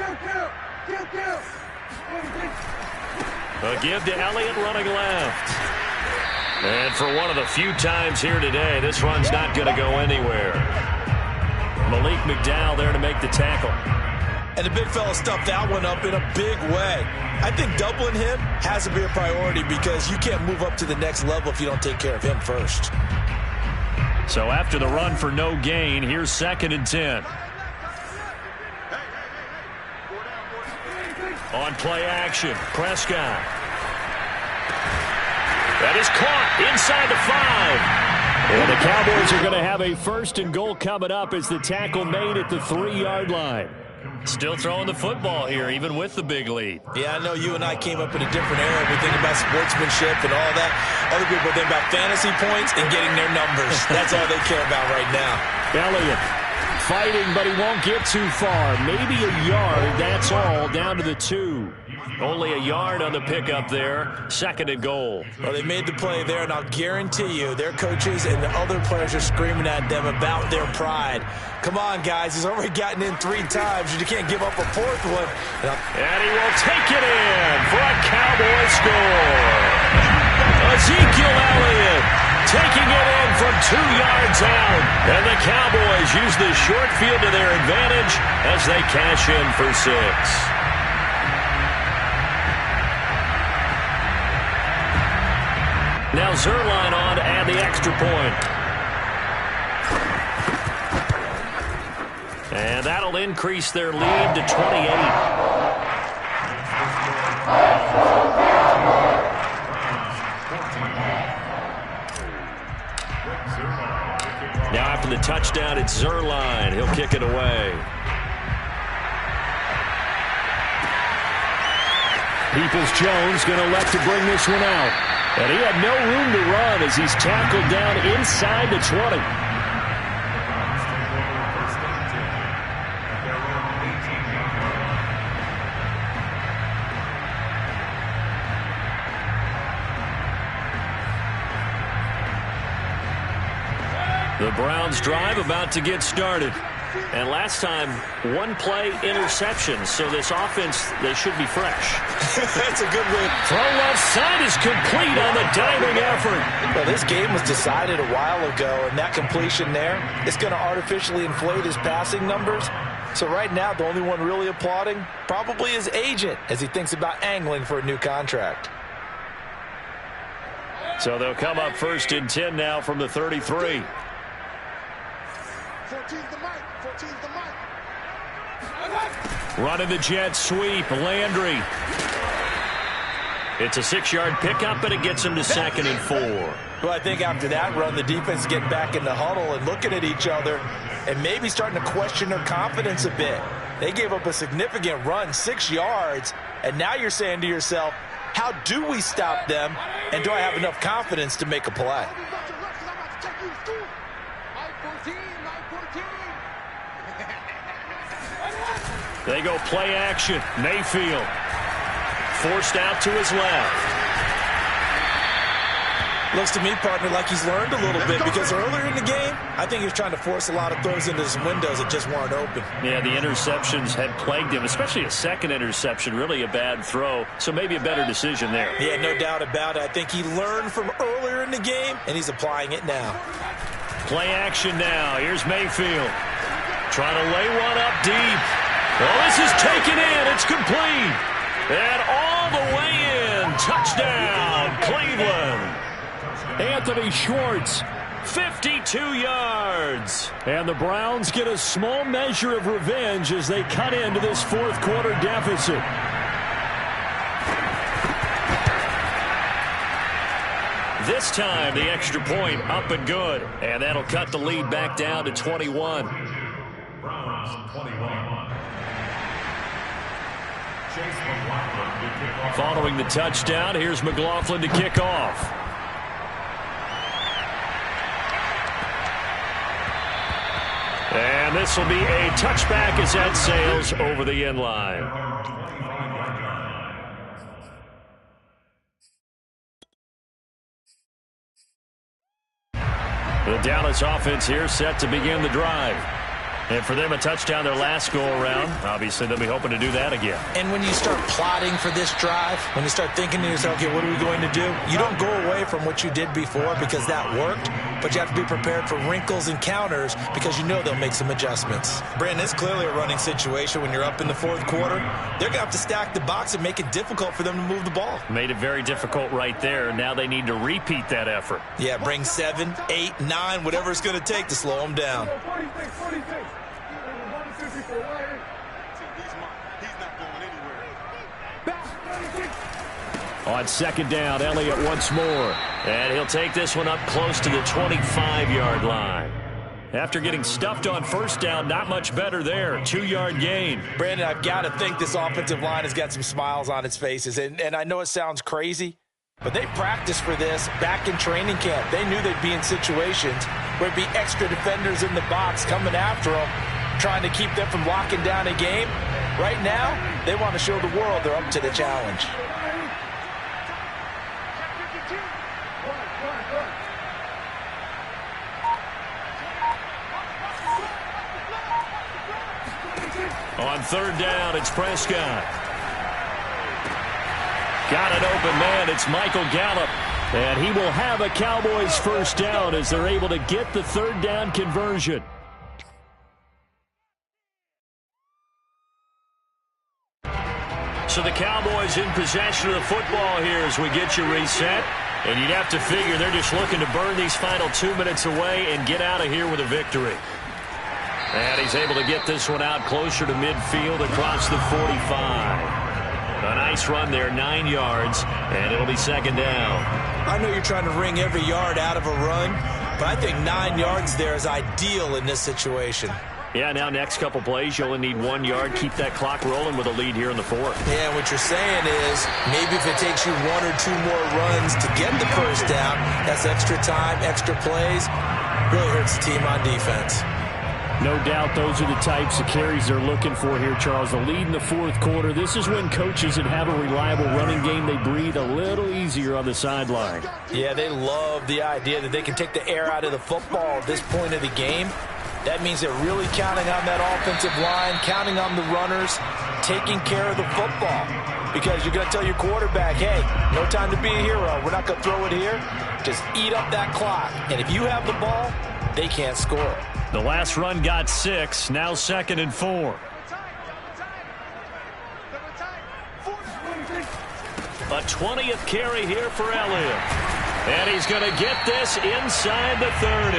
A give to Elliott running left. And for one of the few times here today, this run's not going to go anywhere. Malik McDowell there to make the tackle. And the big fella stuffed that one up in a big way. I think doubling him has to be a priority because you can't move up to the next level if you don't take care of him first. So after the run for no gain, here's 2nd and 10. On play action, Prescott. That is caught inside the 5. And the Cowboys are going to have a 1st and goal coming up as the tackle made at the 3-yard line. Still throwing the football here, even with the big lead. Yeah, I know you and I came up in a different era. We think about sportsmanship and all that. Other people think about fantasy points and getting their numbers. That's all they care about right now. Elliott fighting, but he won't get too far. Maybe a yard, that's all, down to the 2. Only a yard on the pickup there. 2nd and goal. Well, they made the play there, and I'll guarantee you their coaches and the other players are screaming at them about their pride. Come on, guys. He's already gotten in 3 times. You can't give up a 4th one. And he will take it in for a Cowboy score. Ezekiel Elliott taking it in from 2 yards out. And the Cowboys use the short field to their advantage as they cash in for 6. Now Zerline on to add the extra point. And that'll increase their lead to 28. Now after the touchdown, it's Zerline. He'll kick it away. Peoples-Jones going to elect to bring this one out. And he had no room to run as he's tackled down inside the 20. The Browns drive about to get started. And last time, 1 play interception. So this offense, they should be fresh. That's a good win. Throw left side is complete on the diving effort. Well, this game was decided a while ago, and that completion there is going to artificially inflate his passing numbers. So right now, the only one really applauding probably his agent as he thinks about angling for a new contract. So they'll come up 1st and 10 now from the 33. 14's the mic. 14's the mic. Running the jet sweep, Landry. It's a 6-yard pickup, and it gets him to 2nd and 4. Well, I think after that run, the defense is getting back in the huddle and looking at each other and maybe starting to question their confidence a bit. They gave up a significant run, 6 yards, and now you're saying to yourself, how do we stop them, and do I have enough confidence to make a play? They go play action. Mayfield forced out to his left. Looks to me, partner, like he's learned a little bit because earlier in the game, I think he was trying to force a lot of throws into his windows that just weren't open. Yeah, the interceptions had plagued him, especially a second interception, really a bad throw. So maybe a better decision there. Yeah, no doubt about it. I think he learned from earlier in the game, and he's applying it now. Play action now. Here's Mayfield. Trying to lay one up deep. Well, this is taken in. It's complete. And all the way in. Touchdown, Cleveland. Anthony Schwartz, 52 yards. And the Browns get a small measure of revenge as they cut into this fourth quarter deficit. This time, the extra point up and good. And that'll cut the lead back down to 21. Browns 21. Following the touchdown, here's McLaughlin to kick off. And this will be a touchback as that sails over the end line. The Dallas offense here set to begin the drive. And for them, a touchdown their last go-around. Obviously, they'll be hoping to do that again. And when you start plotting for this drive, when you start thinking to yourself, okay, what are we going to do? You don't go away from what you did before because that worked, but you have to be prepared for wrinkles and counters because you know they'll make some adjustments. Brandon, it's clearly a running situation when you're up in the fourth quarter. They're going to have to stack the box and make it difficult for them to move the ball. Made it very difficult right there. Now they need to repeat that effort. Yeah, bring 7, 8, 9, whatever it's going to take to slow them down. On second down, Elliott once more. And he'll take this one up close to the 25-yard line. After getting stuffed on first down, not much better there. 2-yard gain. Brandon, I've got to think this offensive line has got some smiles on its faces. And I know it sounds crazy, but they practiced for this back in training camp. They knew they'd be in situations where it'd be extra defenders in the box coming after them, trying to keep them from locking down a game. Right now, they want to show the world they're up to the challenge. On third down, it's Prescott. Got an open man. It's Michael Gallup. And he will have a Cowboys first down as they're able to get the third down conversion. So the Cowboys in possession of the football here as we get you reset. And you'd have to figure they're just looking to burn these final 2 minutes away and get out of here with a victory. And he's able to get this one out closer to midfield across the 45. A nice run there, 9 yards, and it'll be second down. I know you're trying to wring every yard out of a run, but I think 9 yards there is ideal in this situation. Yeah, now next couple plays, you only need 1 yard. Keep that clock rolling with a lead here in the fourth. Yeah, what you're saying is maybe if it takes you 1 or 2 more runs to get the first down, that's extra time, extra plays. Really hurts the team on defense. No doubt those are the types of carries they're looking for here, Charles. The lead in the fourth quarter. This is when coaches that have a reliable running game, they breathe a little easier on the sideline. Yeah, they love the idea that they can take the air out of the football at this point of the game. That means they're really counting on that offensive line, counting on the runners, taking care of the football. Because you're going to tell your quarterback, hey, no time to be a hero. We're not going to throw it here. Just eat up that clock. And if you have the ball, they can't score. The last run got 6. Now 2nd and 4. A 20th carry here for Elliott. And he's going to get this inside the 30.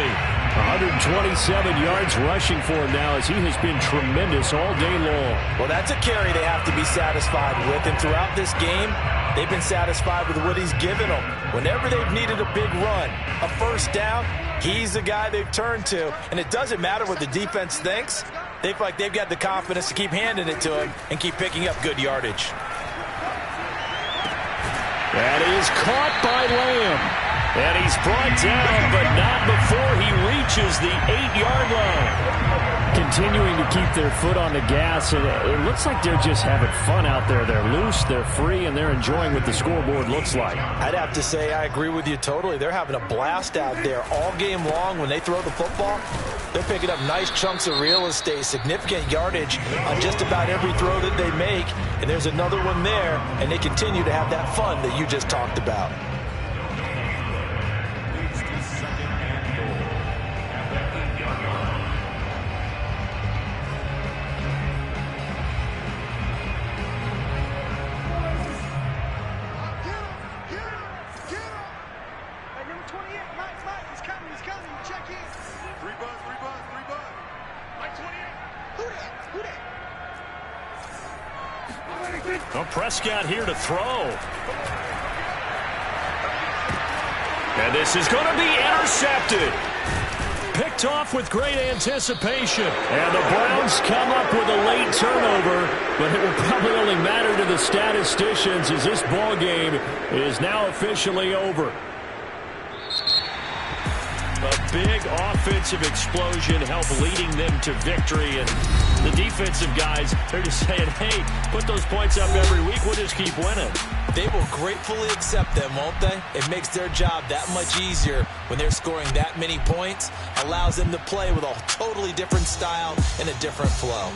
127 yards rushing for him now as he has been tremendous all day long. Well, that's a carry they have to be satisfied with. And throughout this game, they've been satisfied with what he's given them. Whenever they've needed a big run, a first down, he's the guy they've turned to. And it doesn't matter what the defense thinks. They feel like they've got the confidence to keep handing it to him and keep picking up good yardage. That is caught by Lamb. And he's brought down, but not before he reaches the 8-yard line. Continuing to keep their foot on the gas, and it looks like they're just having fun out there. They're loose, they're free, and they're enjoying what the scoreboard looks like. I'd have to say I agree with you totally. They're having a blast out there all game long. When they throw the football, they're picking up nice chunks of real estate, significant yardage on just about every throw that they make. And there's another one there, and they continue to have that fun that you just talked about. Well, Prescott here to throw. And this is going to be intercepted. Picked off with great anticipation. And the Browns come up with a late turnover, but it will probably only matter to the statisticians as this ball game is now officially over. A big offensive explosion helped leading them to victory, and the defensive guys, they're just saying, hey, put those points up every week, we'll just keep winning. They will gratefully accept them, won't they? It makes their job that much easier when they're scoring that many points, allows them to play with a totally different style and a different flow.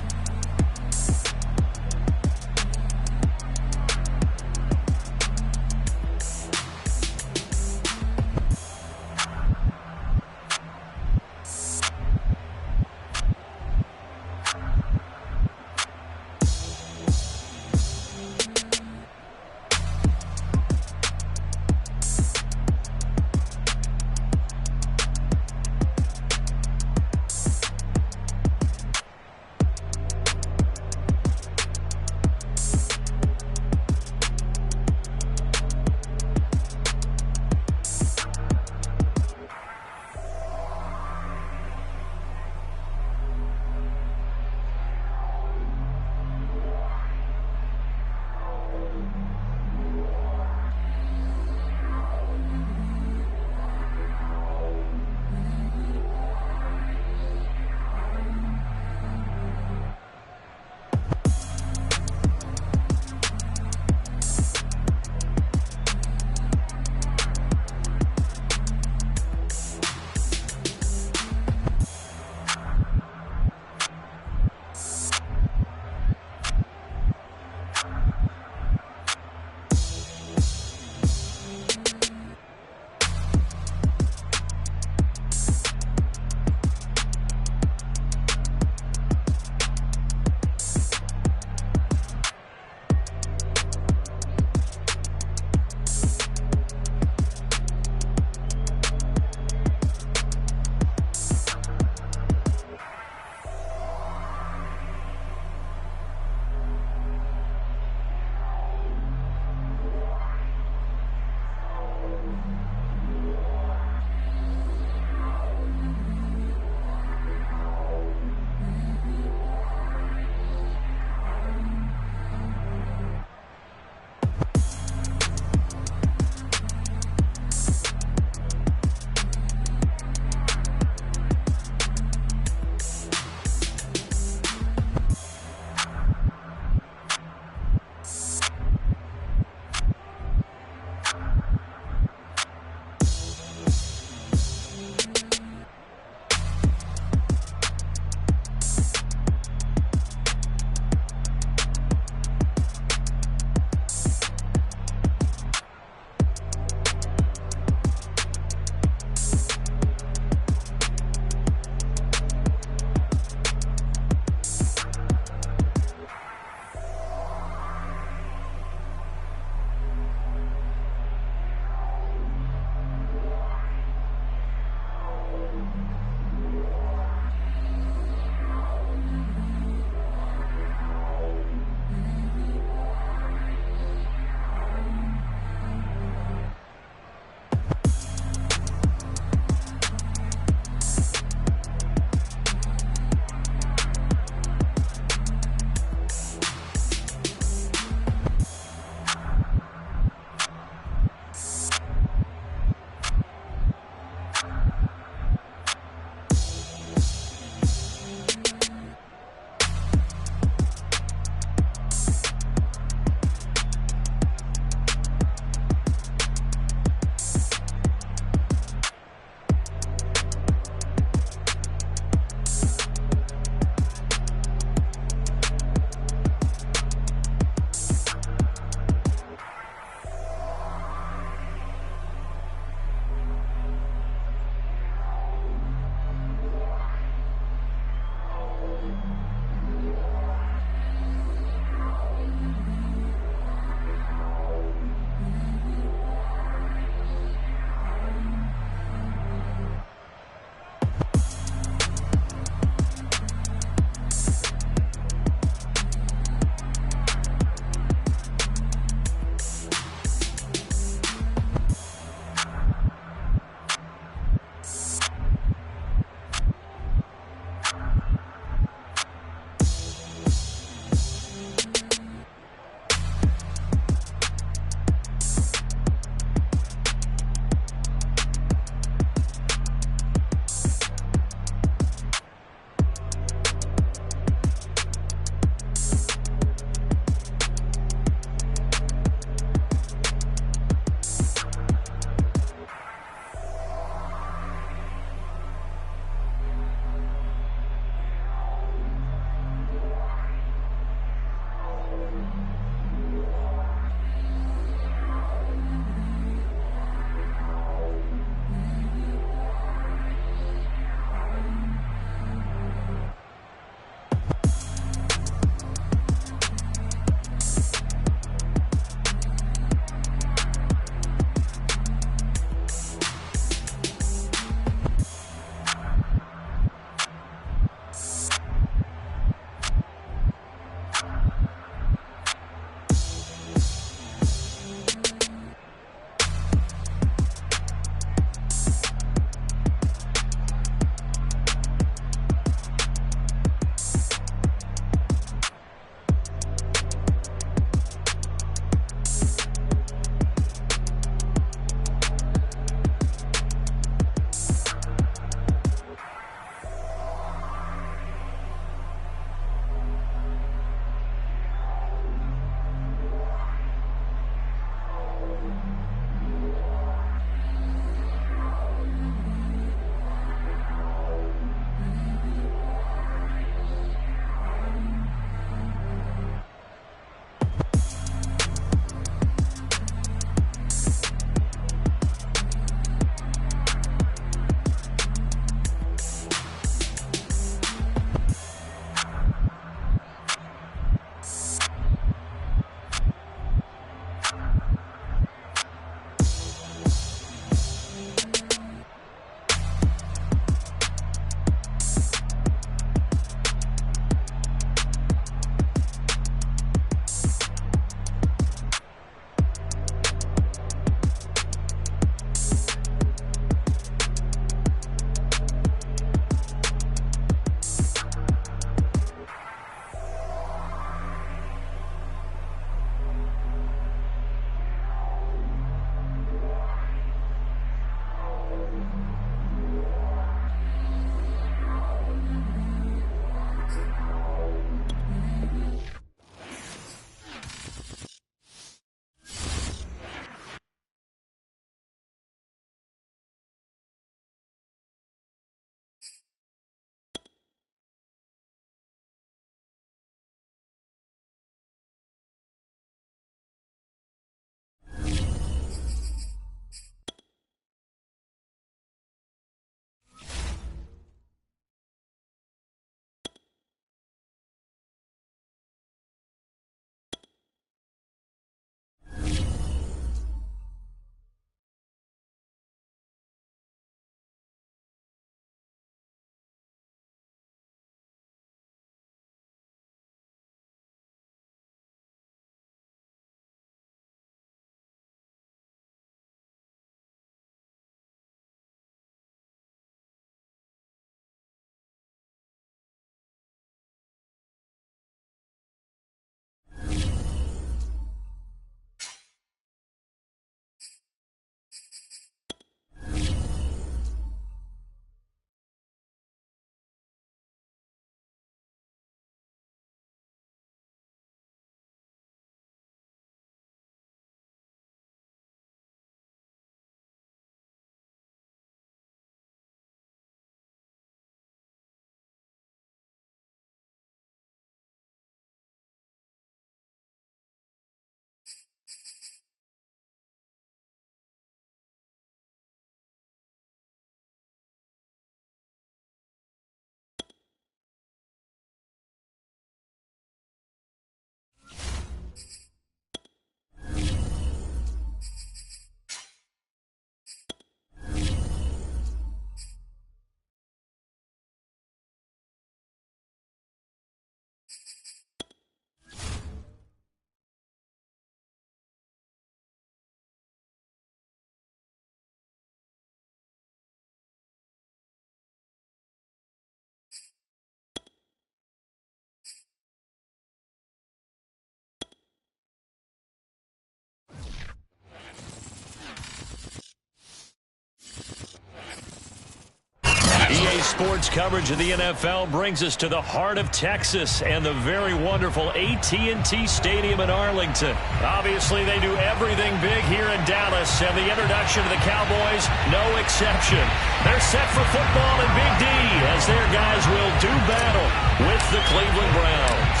sports coverage of the NFL brings us to the heart of Texas and the very wonderful AT&T Stadium in Arlington. Obviously, they do everything big here in Dallas, and the introduction to the Cowboys, no exception. They're set for football in Big D as their guys will do battle with the Cleveland Browns.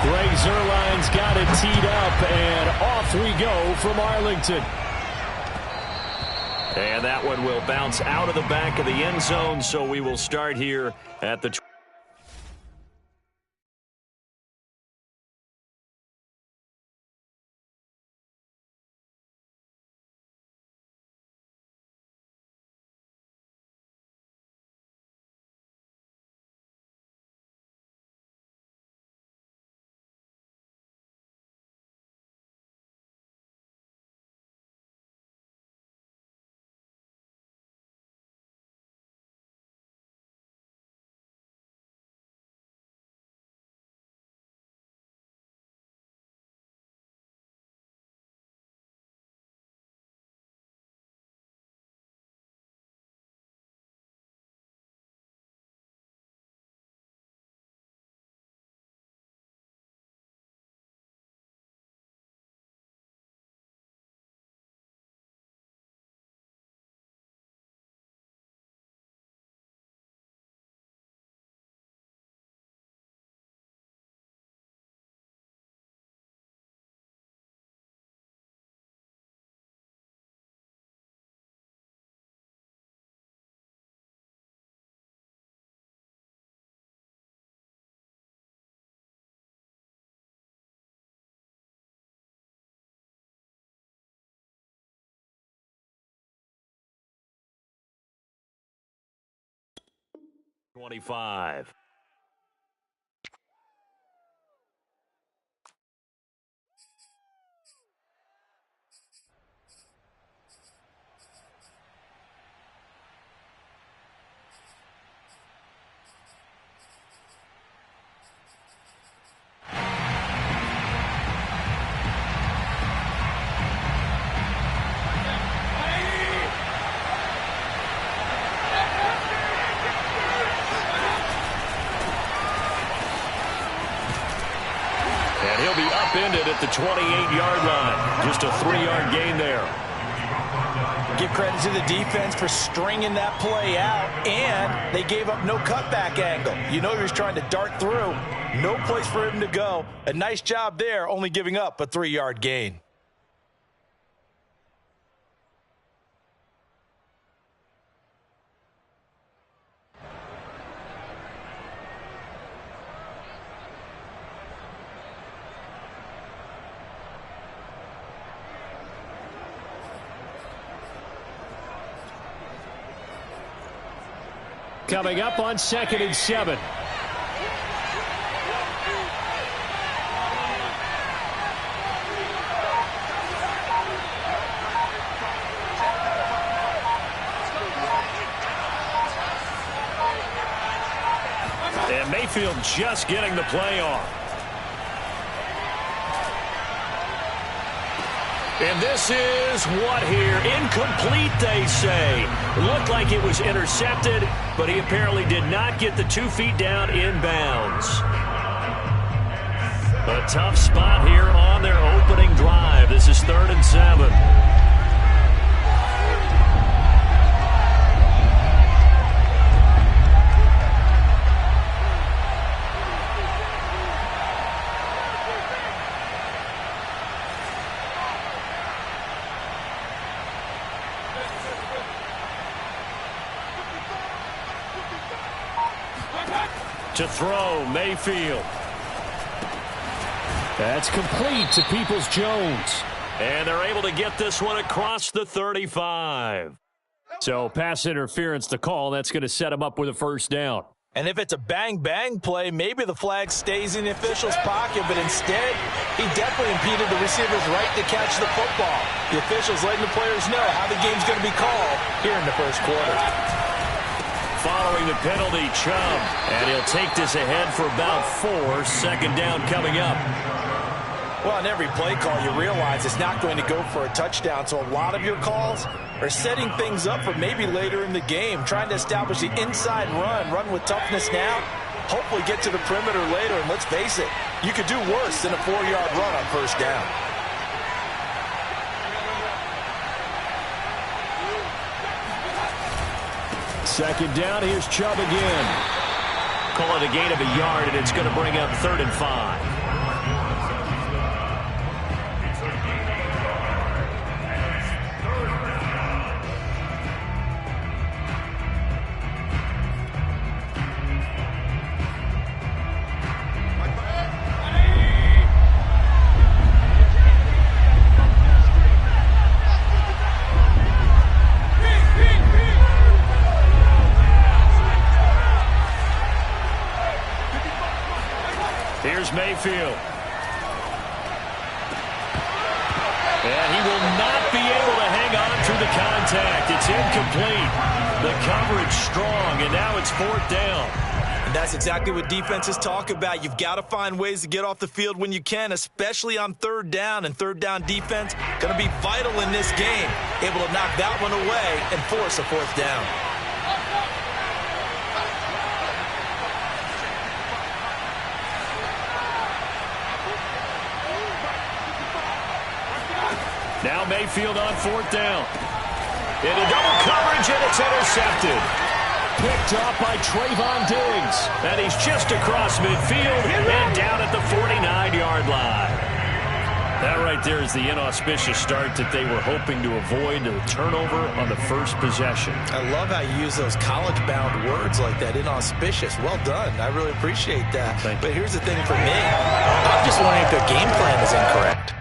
Greg Zuerlein's got it teed up, and off we go from Arlington. And that one will bounce out of the back of the end zone, so we will start here at the 25. He'll be upended at the 28-yard line. Just a 3-yard gain there. Give credit to the defense for stringing that play out, and they gave up no cutback angle. You know he was trying to dart through. No place for him to go. A nice job there, only giving up a 3-yard gain. Coming up on 2nd and 7. And Mayfield just getting the play off. And this is what here? Incomplete, they say. It looked like it was intercepted, but he apparently did not get the 2 feet down in bounds. A tough spot here on their opening drive. This is 3rd and 7. To throw, Mayfield. That's complete to Peoples-Jones. And they're able to get this one across the 35. So pass interference to call. That's going to set him up with a first down. And if it's a bang-bang play, maybe the flag stays in the official's pocket, but instead, he definitely impeded the receiver's right to catch the football. The officials letting the players know how the game's going to be called here in the first quarter. Following the penalty, Chubb. And he'll take this ahead for about 4. 2nd down coming up. Well, on every play call, you realize it's not going to go for a touchdown, so a lot of your calls are setting things up for maybe later in the game, trying to establish the inside run with toughness now, hopefully get to the perimeter later, and let's face it, you could do worse than a 4-yard run on first down. Second down, here's Chubb again. Call it a gain of a yard, and it's going to bring up 3rd and 5. Here's Mayfield. And he will not be able to hang on through the contact. It's incomplete. The coverage strong, and now it's 4th down. And that's exactly what defenses talk about. You've got to find ways to get off the field when you can, especially on 3rd down. And 3rd down defense going to be vital in this game. Able to knock that one away and force a 4th down. Now Mayfield on 4th down. Into double coverage, and it's intercepted. Picked up by Trayvon Diggs. And he's just across midfield and down at the 49-yard line. That right there is the inauspicious start that they were hoping to avoid, a turnover on the first possession. I love how you use those college-bound words like that, inauspicious. Well done. I really appreciate that. But here's the thing for me. I'm just wondering if their game plan is incorrect.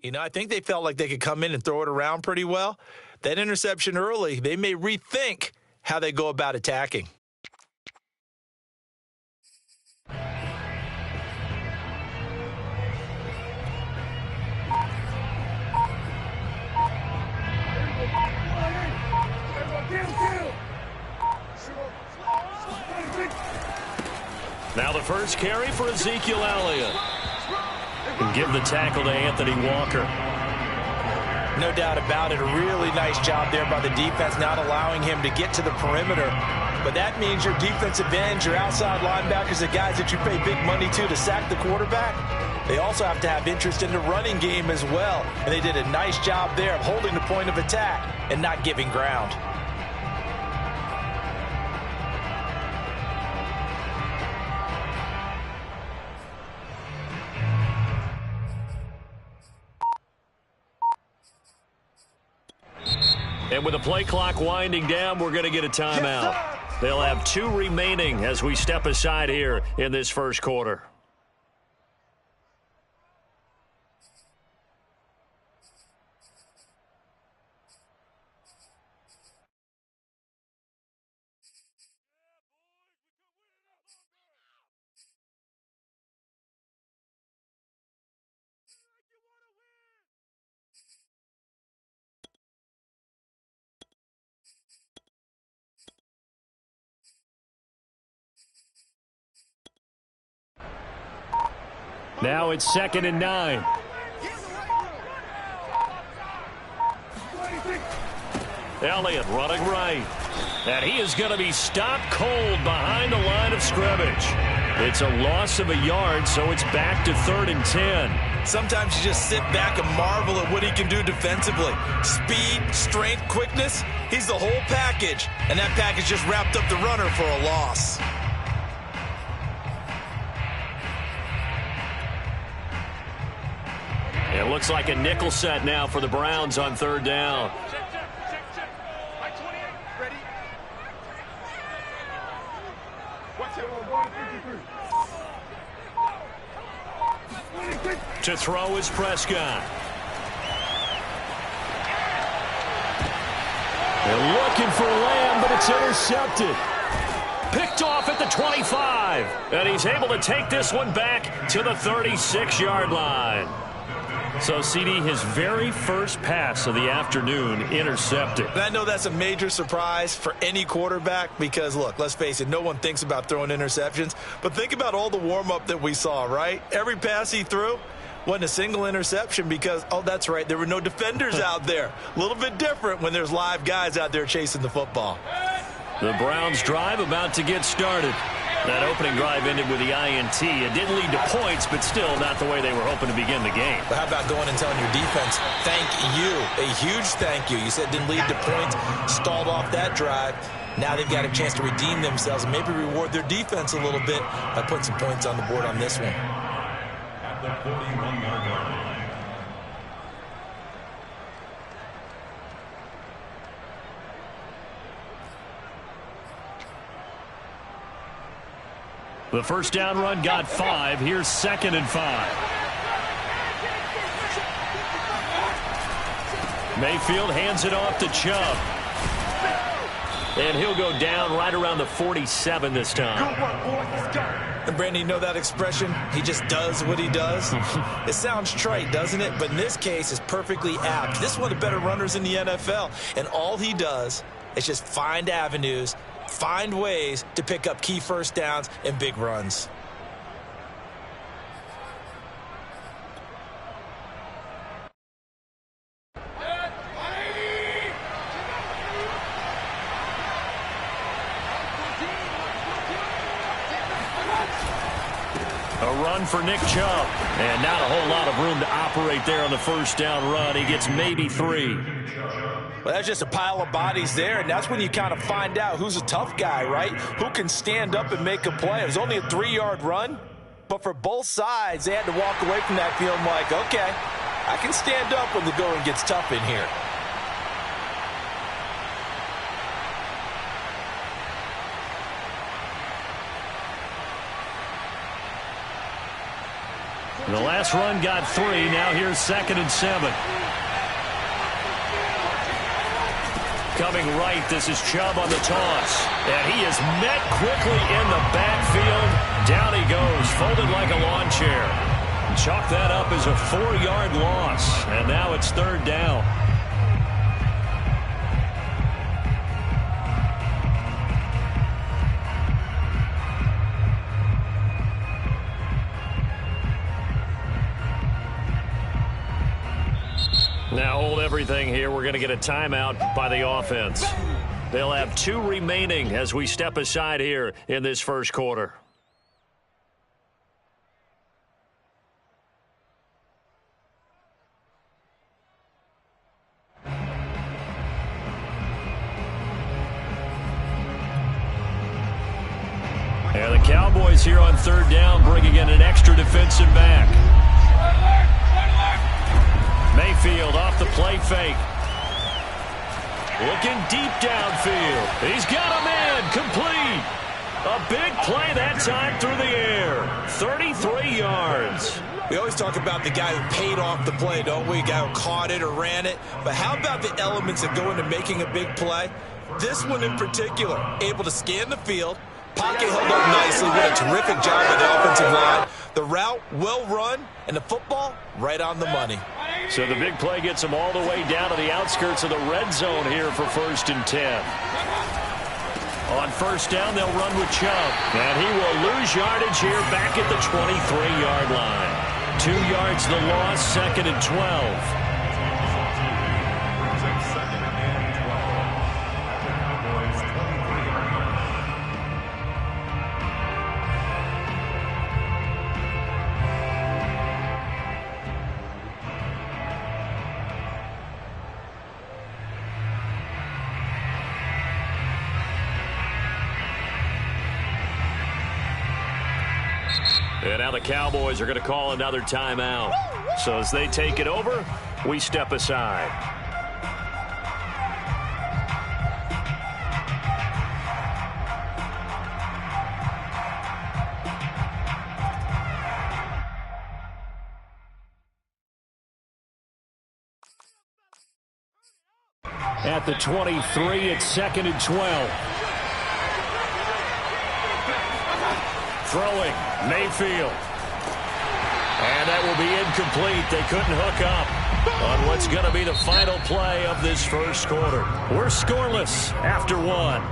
You know, I think they felt like they could come in and throw it around pretty well. That interception early, they may rethink how they go about attacking. Now the first carry for Ezekiel Elliott. And give the tackle to Anthony Walker. No doubt about it. A really nice job there by the defense, not allowing him to get to the perimeter. But that means your defensive ends, your outside linebackers, the guys that you pay big money to sack the quarterback, they also have to have interest in the running game as well. And they did a nice job there of holding the point of attack and not giving ground. And with the play clock winding down, we're going to get a timeout. They'll have 2 remaining as we step aside here in this first quarter. Now it's 2nd and 9. Elliott running right. And he is going to be stopped cold behind the line of scrimmage. It's a loss of a yard, so it's back to 3rd and 10. Sometimes you just sit back and marvel at what he can do defensively. Speed, strength, quickness, he's the whole package. And that package just wrapped up the runner for a loss. It looks like a nickel set now for the Browns on 3rd down. To throw is Prescott. They're looking for Lamb, but it's intercepted. Picked off at the 25. And he's able to take this one back to the 36-yard line. So, CD, his very first pass of the afternoon intercepted. And I know that's a major surprise for any quarterback because, look, let's face it, no one thinks about throwing interceptions. But think about all the warm-up that we saw, right? Every pass he threw wasn't a single interception because, oh, that's right, there were no defenders out there. A little bit different when there's live guys out there chasing the football. The Browns drive about to get started. That opening drive ended with the INT. It didn't lead to points, but still not the way they were hoping to begin the game. But how about going and telling your defense, thank you, a huge thank you. You said it didn't lead to points, stalled off that drive. Now they've got a chance to redeem themselves and maybe reward their defense a little bit by putting some points on the board on this one. At the 41-yard line. The first down run got 5. Here's 2nd and 5. Mayfield hands it off to Chubb. And he'll go down right around the 47 this time. And Brandon, you know that expression? He just does what he does? It sounds trite, doesn't it? But in this case, it's perfectly apt. This is one of the better runners in the NFL. And all he does is just find avenues, find ways to pick up key first downs and big runs. A run for Nick Chubb. And not a whole lot of room to operate there on the first down run. He gets maybe 3. Well, that's just a pile of bodies there, and that's when you kind of find out who's a tough guy, right? Who can stand up and make a play. It was only a 3-yard run, but for both sides, they had to walk away from that feeling like, okay, I can stand up when the going gets tough in here. The last run got 3. Now here's 2nd and 7. Coming right, this is Chubb on the toss. And he is met quickly in the backfield. Down he goes, folded like a lawn chair. Chalk that up as a 4-yard loss. And now it's 3rd down. Now hold everything here. We're going to get a timeout by the offense. They'll have 2 remaining as we step aside here in this first quarter. And the Cowboys here on 3rd down, bringing in an extra defensive back. Mayfield off the play fake. Looking deep downfield. He's got a man complete. A big play that time through the air. 33 yards. We always talk about the guy who paid off the play, don't we? A guy who caught it or ran it. But how about the elements that go into making a big play? This one in particular, able to scan the field. Pocket held up nicely. What a terrific job by the offensive line. The route well run, and the football right on the money. So the big play gets them all the way down to the outskirts of the red zone here for 1st and 10. On 1st down, they'll run with Chubb. And he will lose yardage here back at the 23-yard line. 2 yards the loss, 2nd and 12. And now the Cowboys are going to call another timeout. So as they take it over, we step aside. At the 23, it's 2nd and 12. Throwing, Mayfield. And that will be incomplete. They couldn't hook up on what's going to be the final play of this first quarter. We're scoreless after 1.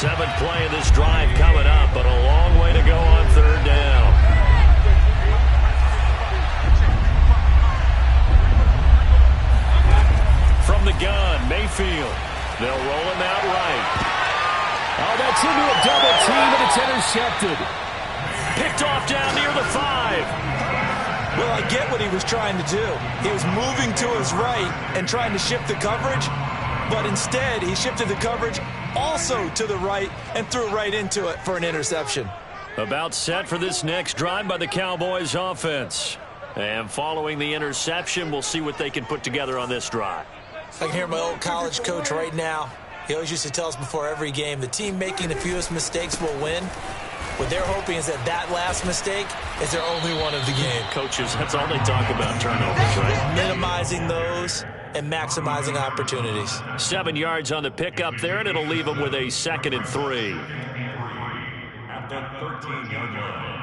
Seventh play of this drive coming up, but a long way to go on 3rd down. From the gun, Mayfield. They'll roll him out right. Oh, that's into a double team, and it's intercepted. Picked off down near the 5. Well, I get what he was trying to do. He was moving to his right and trying to shift the coverage, but instead he shifted the coverage also to the right and threw right into it for an interception. About set for this next drive by the Cowboys offense. And following the interception, we'll see what they can put together on this drive. I can hear my old college coach right now. He always used to tell us before every game, the team making the fewest mistakes will win. What they're hoping is that last mistake is their only one of the game. Coaches, that's all they talk about, turnovers, right? Minimizing those and maximizing opportunities. 7 yards on the pickup there, and it'll leave them with a 2nd and 3. At the 13-yard line.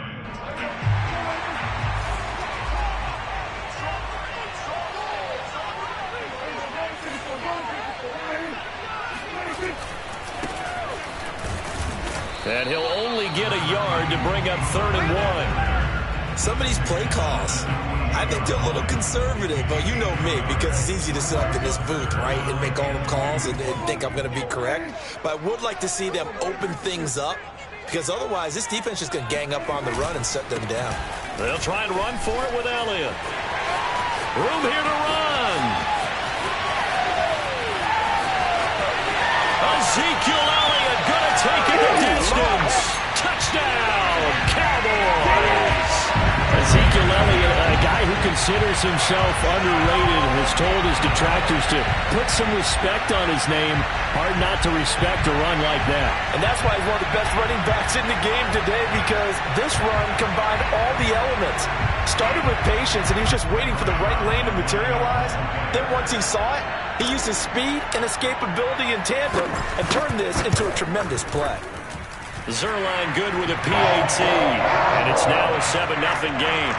And he'll only get a yard to bring up 3rd and 1. Some of these play calls, I think they're a little conservative, but you know me, because it's easy to sit up in this booth, right, and make all the calls and think I'm going to be correct. But I would like to see them open things up, because otherwise this defense is going to gang up on the run and shut them down. They'll try and run for it with Elliott. Room here to run. Ezekiel Elliott going to take it the distance. Touchdown, Cowboys. Ezekiel Elliott, a guy who considers himself underrated, has told his detractors to put some respect on his name. Hard not to respect a run like that. And that's why he's one of the best running backs in the game today, because this run combined all the elements. Started with patience, and he was just waiting for the right lane to materialize. Then once he saw it, he used his speed and escapability in tandem and turned this into a tremendous play. Zerline good with a PAT, and it's now a 7-0 game.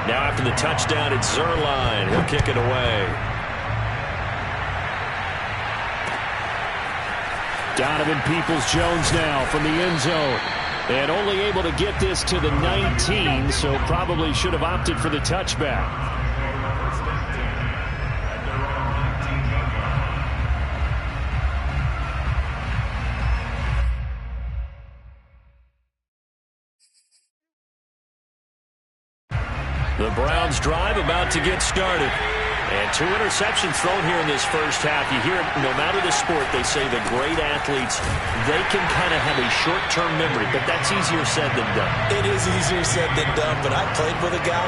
Now after the touchdown, it's Zerline. He'll kick it away. Donovan Peoples-Jones now from the end zone. And only able to get this to the 19, so probably should have opted for the touchback. The Browns drive about to get started. And 2 interceptions thrown here in this first half. You hear it, no matter the sport, they say the great athletes, they can kind of have a short-term memory, but that's easier said than done. It is easier said than done, but I played with a guy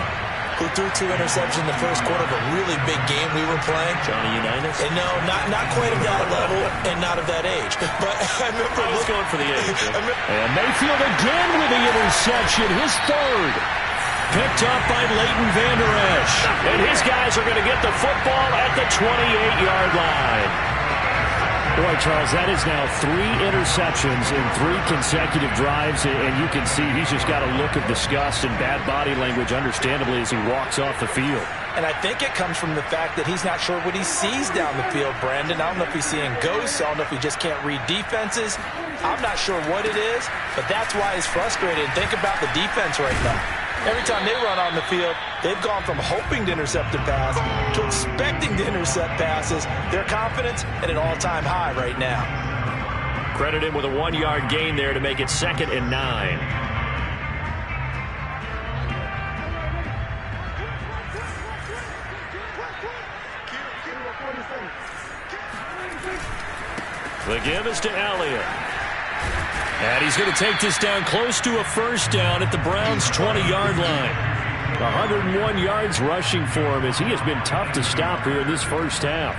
who threw 2 interceptions in the first quarter of a really big game we were playing. Johnny Unitas? And no, not quite of that level and not of that age. But I remember I was going for the age. And Mayfield again with the interception, his third. Picked up by Leighton Vander Esch. And his guys are going to get the football at the 28-yard line. Boy, Charles, that is now 3 interceptions in 3 consecutive drives, and you can see he's just got a look of disgust and bad body language, understandably, as he walks off the field. And I think it comes from the fact that he's not sure what he sees down the field, Brandon. I don't know if he's seeing ghosts. I don't know if he just can't read defenses. I'm not sure what it is, but that's why he's frustrated. Think about the defense right now. Every time they run on the field, they've gone from hoping to intercept a pass to expecting to intercept passes. Their confidence at an all-time high right now. Credit him with a 1-yard gain there to make it 2nd and 9. The give is to Elliott. And he's going to take this down close to a first down at the Browns' 20-yard line. 101 yards rushing for him as he has been tough to stop here in this first half.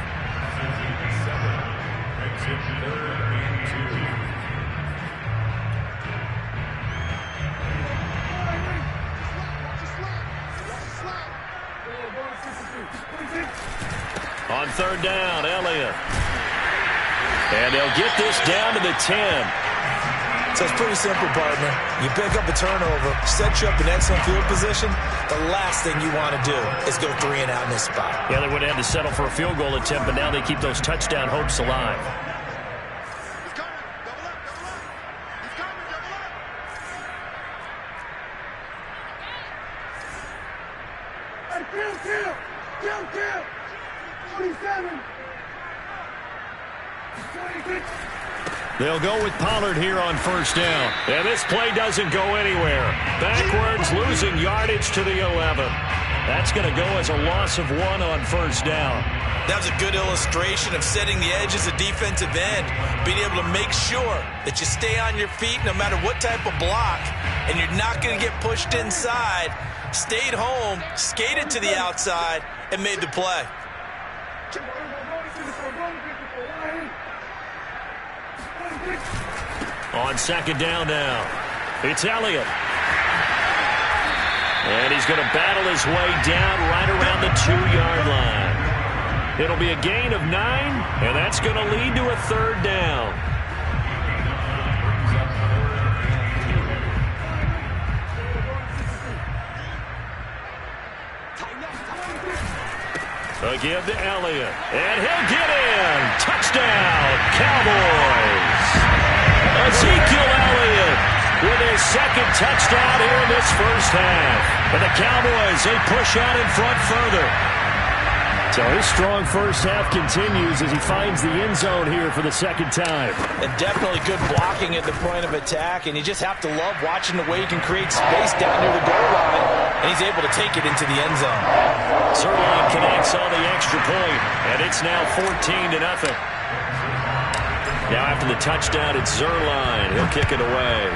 On 3rd down, Elliott. And they'll get this down to the 10. So it's pretty simple, partner. You pick up a turnover, set you up in excellent field position. The last thing you want to do is go 3 and out in this spot. Yeah, they would have had to settle for a field goal attempt, but now they keep those touchdown hopes alive. Kill. 27. They'll go with Pollard here on 1st down. And this play doesn't go anywhere. Backwards, losing yardage to the 11. That's going to go as a loss of 1 on 1st down. That was a good illustration of setting the edge as a defensive end, being able to make sure that you stay on your feet no matter what type of block, and you're not going to get pushed inside. Stayed home, skated to the outside, and made the play. On 2nd down now, it's Elliott. And he's going to battle his way down right around the 2-yard line. It'll be a gain of 9, and that's going to lead to a 3rd down. A give to Elliott, and he'll get in. Touchdown, Cowboys. Ezekiel Elliott with his second touchdown here in this first half. And the Cowboys, they push out in front further. So his strong first half continues as he finds the end zone here for the second time. And definitely good blocking at the point of attack, and you just have to love watching the way he can create space down near the goal line, and he's able to take it into the end zone. Zerline connects on the extra point, and it's now 14-0. Now after the touchdown, it's Zerline. He'll kick it away.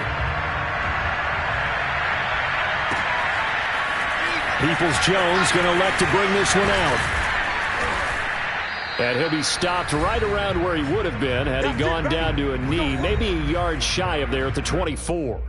Peoples-Jones going to elect to bring this one out. And he'll be stopped right around where he would have been had he gone down to a knee, maybe a yard shy of there at the 24.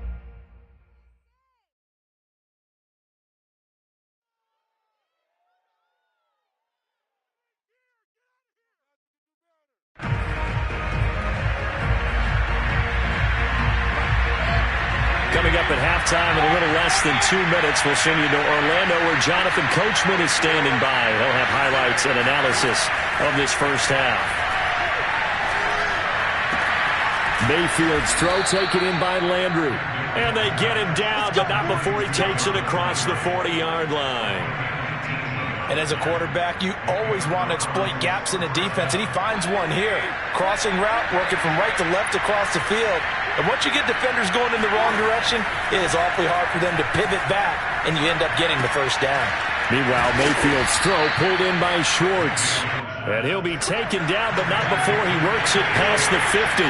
Coming up at halftime in a little less than 2 minutes, we'll send you to Orlando where Jonathan Coachman is standing by. He'll have highlights and analysis of this first half. Mayfield's throw taken in by Landry. And they get him down, but not before he takes it across the 40-yard line. And as a quarterback, you always want to exploit gaps in the defense, and he finds one here. Crossing route, working from right to left across the field. And once you get defenders going in the wrong direction, it is awfully hard for them to pivot back, and you end up getting the first down. Meanwhile, Mayfield's throw pulled in by Schwartz. And he'll be taken down, but not before he works it past the 50.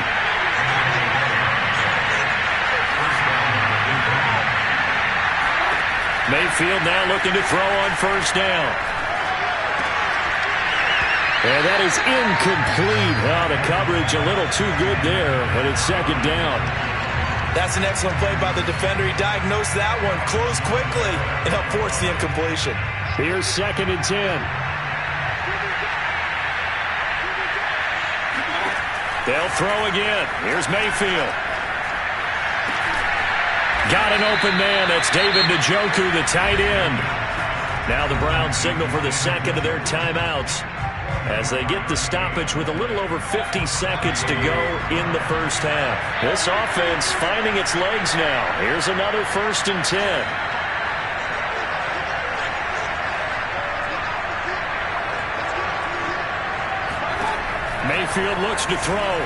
Mayfield now looking to throw on first down. And that is incomplete. Oh, the coverage a little too good there, and it's second down. That's an excellent play by the defender. He diagnosed that one, closed quickly, and helped force the incompletion. Here's 2nd and 10. They'll throw again. Here's Mayfield. Got an open man. That's David Njoku, the tight end. Now the Browns signal for the second of their timeouts as they get the stoppage with a little over 50 seconds to go in the first half. This offense finding its legs now. Here's another 1st and 10. Mayfield looks to throw.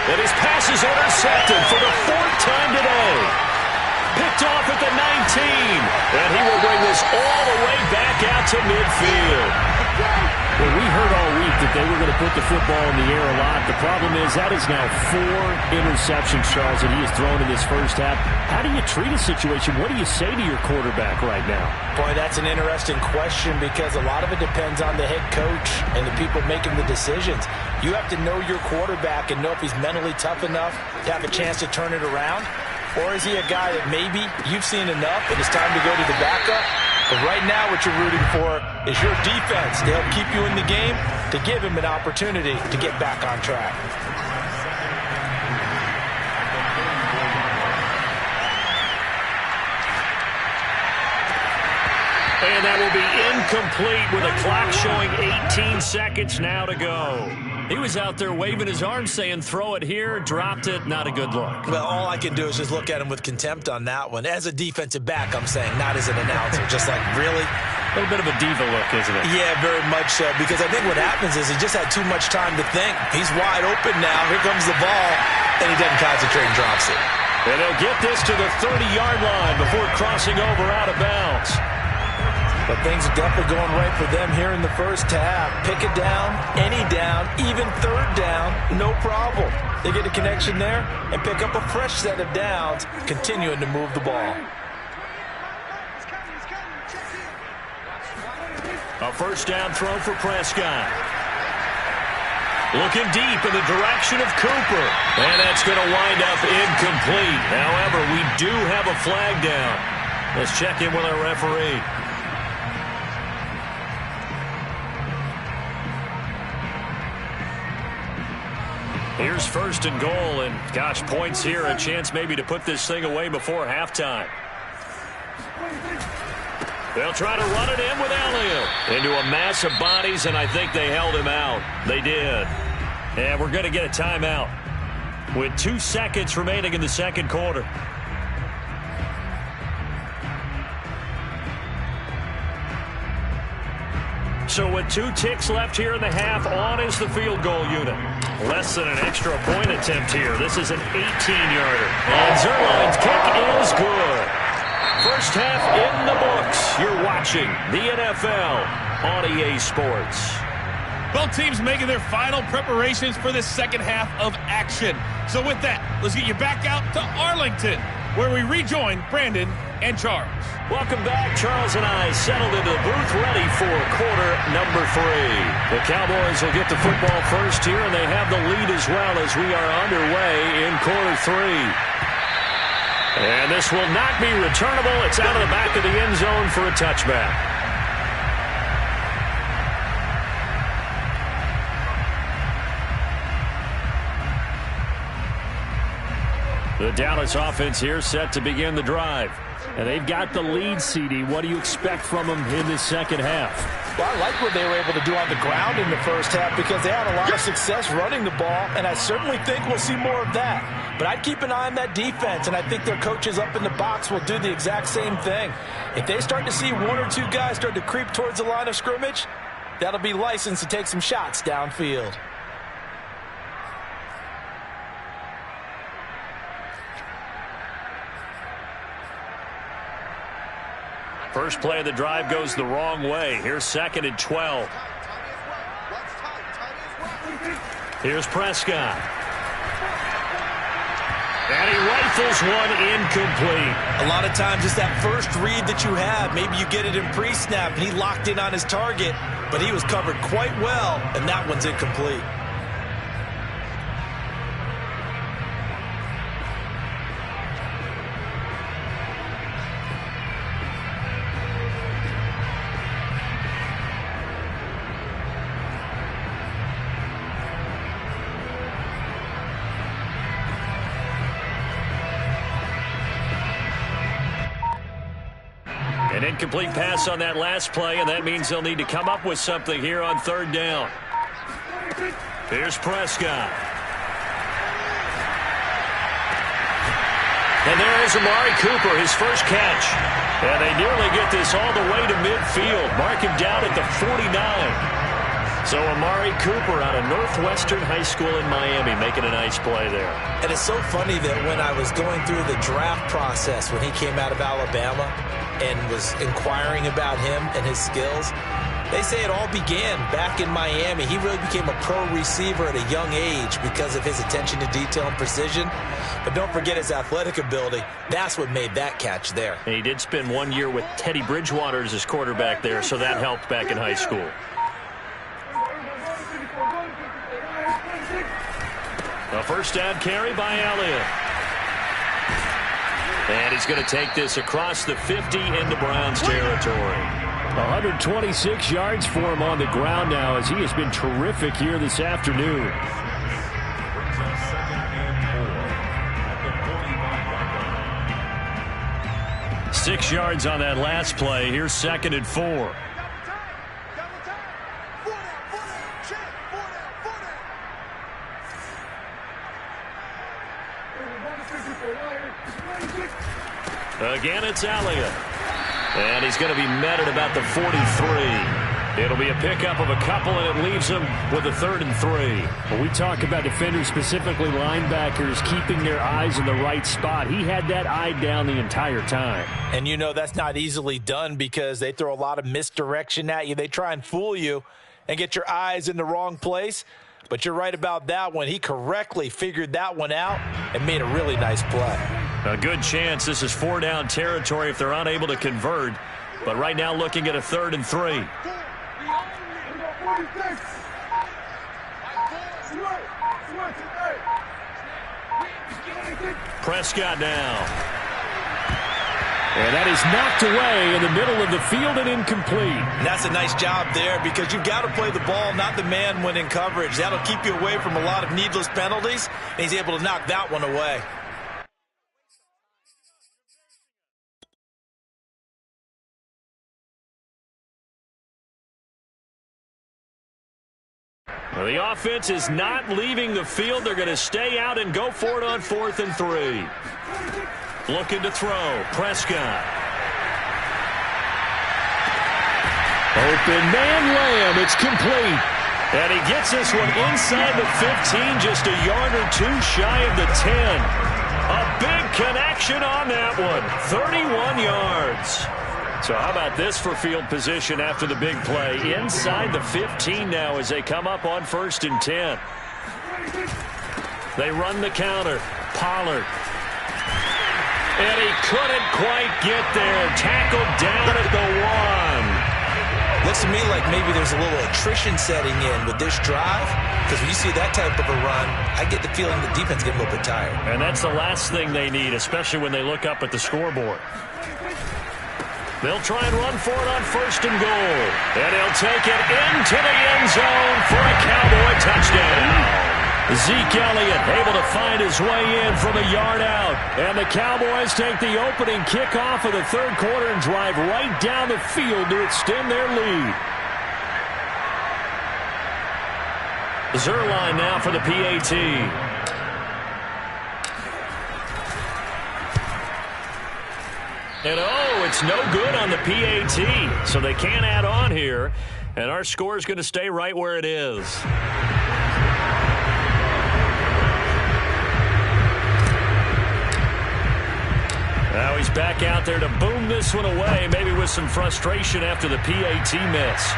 And his pass is intercepted for the 4th time today. Picked off at the 19. And he will bring this all the way back out to midfield. Well, we heard all week that they were going to put the football in the air a lot. The problem is that is now 4 interceptions, Charles, that he has thrown in this first half. How do you treat a situation? What do you say to your quarterback right now? Boy, that's an interesting question because a lot of it depends on the head coach and the people making the decisions. You have to know your quarterback and know if he's mentally tough enough to have a chance to turn it around. Or is he a guy that maybe you've seen enough and it's time to go to the backup? But right now what you're rooting for is your defense to help keep you in the game, to give him an opportunity to get back on track. And that will be incomplete with a clock showing 18 seconds now to go. He was out there waving his arms saying, throw it here, dropped it, not a good look. Well, all I can do is just look at him with contempt on that one. As a defensive back, I'm saying, not as an announcer. Just like, really? A little bit of a diva look, isn't it? Yeah, very much so. Because I think what happens is he just had too much time to think. He's wide open now. Here comes the ball. And he doesn't concentrate and drops it. And they'll get this to the 30-yard line before crossing over out of bounds. But things are definitely going right for them here in the first half. Pick it down, any down, even 3rd down, no problem. They get a connection there and pick up a fresh set of downs, continuing to move the ball. A first down throw for Prescott. Looking deep in the direction of Cooper. And that's going to wind up incomplete. However, we do have a flag down. Let's check in with our referee. Here's 1st and goal, and gosh, points here, a chance maybe to put this thing away before halftime. They'll try to run it in with Elliott into a mass of bodies, and I think they held him out. They did. And we're going to get a timeout with 2 seconds remaining in the second quarter. So with 2 ticks left here in the half, on is the field goal unit. Less than an extra point attempt here. This is an 18-yarder. And Zerline's kick is good. First half in the books. You're watching the NFL on EA Sports. Both teams making their final preparations for the second half of action. So with that, let's get you back out to Arlington, where we rejoin Brandon and Charles. Welcome back. Charles and I settled into the booth, ready for quarter number 3. The Cowboys will get the football first here, and they have the lead as well as we are underway in quarter 3. And this will not be returnable. It's out of the back of the end zone for a touchback. The Dallas offense here set to begin the drive. And they've got the lead, CD. What do you expect from them in this second half? Well, I like what they were able to do on the ground in the first half because they had a lot of success running the ball, and I certainly think we'll see more of that. But I'd keep an eye on that defense, and I think their coaches up in the box will do the exact same thing. If they start to see 1 or 2 guys start to creep towards the line of scrimmage, that'll be licensed to take some shots downfield. First play of the drive goes the wrong way. Here's 2nd and 12. Here's Prescott. And he rifles one incomplete. A lot of times it's that first read that you have. Maybe you get it in pre-snap, and he locked in on his target, but he was covered quite well, and that one's incomplete. An incomplete pass on that last play, and that means they'll need to come up with something here on 3rd down. Here's Prescott. And there's Amari Cooper, his first catch. And they nearly get this all the way to midfield. Mark him down at the 49. So Amari Cooper out of Northwestern High School in Miami making a nice play there. And it's so funny that when I was going through the draft process when he came out of Alabama and was inquiring about him and his skills, they say it all began back in Miami. He really became a pro receiver at a young age because of his attention to detail and precision. But don't forget his athletic ability. That's what made that catch there. And he did spend 1 year with Teddy Bridgewater as his quarterback there, so that helped back in high school. A first down carry by Elliott. And he's going to take this across the 50 into Browns territory. 126 yards for him on the ground now as he has been terrific here this afternoon. 6 yards on that last play. Here's 2nd and 4. Again, it's Elliott. And he's going to be met at about the 43. It'll be a pickup of a couple, and it leaves him with a 3rd and 3. When we talk about defenders, specifically linebackers, keeping their eyes in the right spot, he had that eye down the entire time. And you know that's not easily done because they throw a lot of misdirection at you. They try and fool you and get your eyes in the wrong place. But you're right about that one. He correctly figured that one out and made a really nice play. A good chance this is 4-down territory if they're unable to convert. But right now looking at a 3rd and 3. Prescott now. And that is knocked away in the middle of the field and incomplete. And that's a nice job there because you've got to play the ball, not the man when in coverage. That'll keep you away from a lot of needless penalties, and he's able to knock that one away. The offense is not leaving the field. They're going to stay out and go for it on 4th and 3. Looking to throw. Prescott. Open man Lamb. It's complete. And he gets this one inside the 15, just a yard or two shy of the 10. A big connection on that one. 31 yards. So how about this for field position after the big play? Inside the 15 now as they come up on 1st and 10. They run the counter. Pollard. And he couldn't quite get there. Tackled down at the 1. Looks to me like maybe there's a little attrition setting in with this drive. Because when you see that type of a run, I get the feeling the defense gets a little bit tired. And that's the last thing they need, especially when they look up at the scoreboard. They'll try and run for it on 1st and goal. And he'll take it into the end zone for a Cowboy touchdown. Zeke Elliott able to find his way in from a yard out. And the Cowboys take the opening kickoff of the 3rd quarter and drive right down the field to extend their lead. Zerline now for the PAT. And oh, it's no good on the PAT. So they can't add on here. And our score is going to stay right where it is. Now he's back out there to boom this one away, maybe with some frustration after the PAT miss.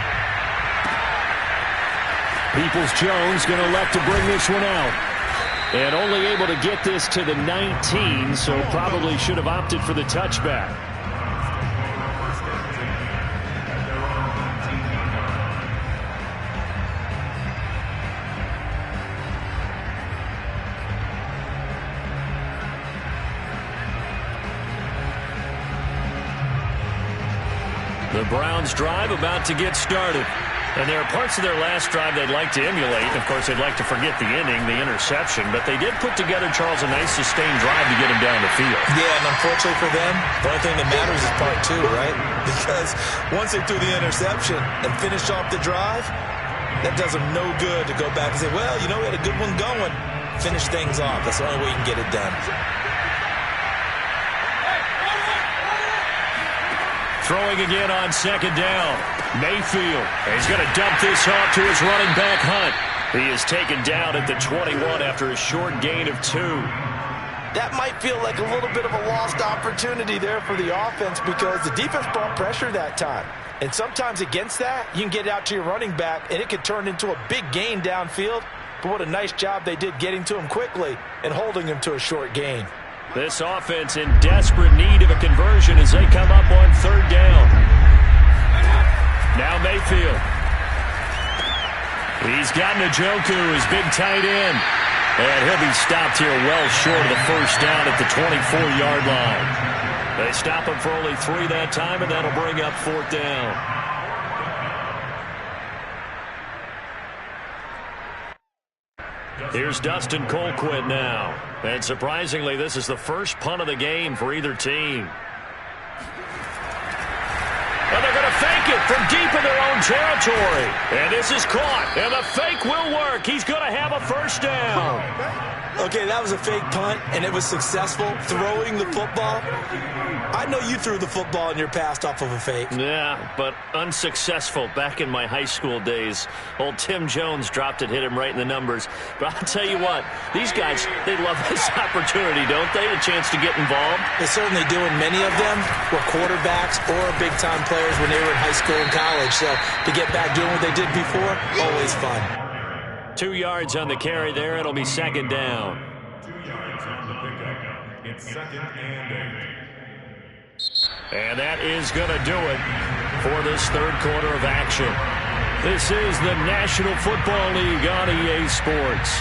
Peoples-Jones going to elect to bring this one out. And only able to get this to the 19, so probably should have opted for the touchback. The Browns drive about to get started. And there are parts of their last drive they'd like to emulate. Of course, they'd like to forget the inning, the interception. But they did put together, Charles, a nice sustained drive to get him down the field. Yeah, and unfortunately for them, the only thing that matters is part 2, right? Because once they threw the interception and finished off the drive, that does them no good to go back and say, well, you know, we had a good one going. Finish things off. That's the only way you can get it done. Throwing again on 2nd down. Mayfield. He's going to dump this off to his running back, Hunt. He is taken down at the 21 after a short gain of 2. That might feel like a little bit of a lost opportunity there for the offense because the defense brought pressure that time. And sometimes against that, you can get out to your running back, and it could turn into a big gain downfield. But what a nice job they did getting to him quickly and holding him to a short gain. This offense in desperate need of a conversion as they come up on 3rd down. Now Mayfield. He's got Njoku, his big tight end. And he'll be stopped here well short of the 1st down at the 24-yard line. They stop him for only 3 that time, and that'll bring up 4th down. Here's Dustin Colquitt now. And surprisingly, this is the first punt of the game for either team. And they're going to fake it from deep in their own territory. And this is caught. And the fake will work. He's going to have a 1st down. Okay, that was a fake punt, and it was successful throwing the football. I know you threw the football in your past off of a fake. Yeah, but unsuccessful back in my high school days. Old Tim Jones dropped it, hit him right in the numbers. But I'll tell you what, these guys, they love this opportunity, don't they? A chance to get involved. They certainly do, and many of them were quarterbacks or big-time players when they were in high school and college. So to get back doing what they did before, always fun. 2 yards on the carry there. It'll be 2nd down. 2 yards on the pickup. It's 2nd and 8. And that is going to do it for this 3rd quarter of action. This is the National Football League on EA Sports.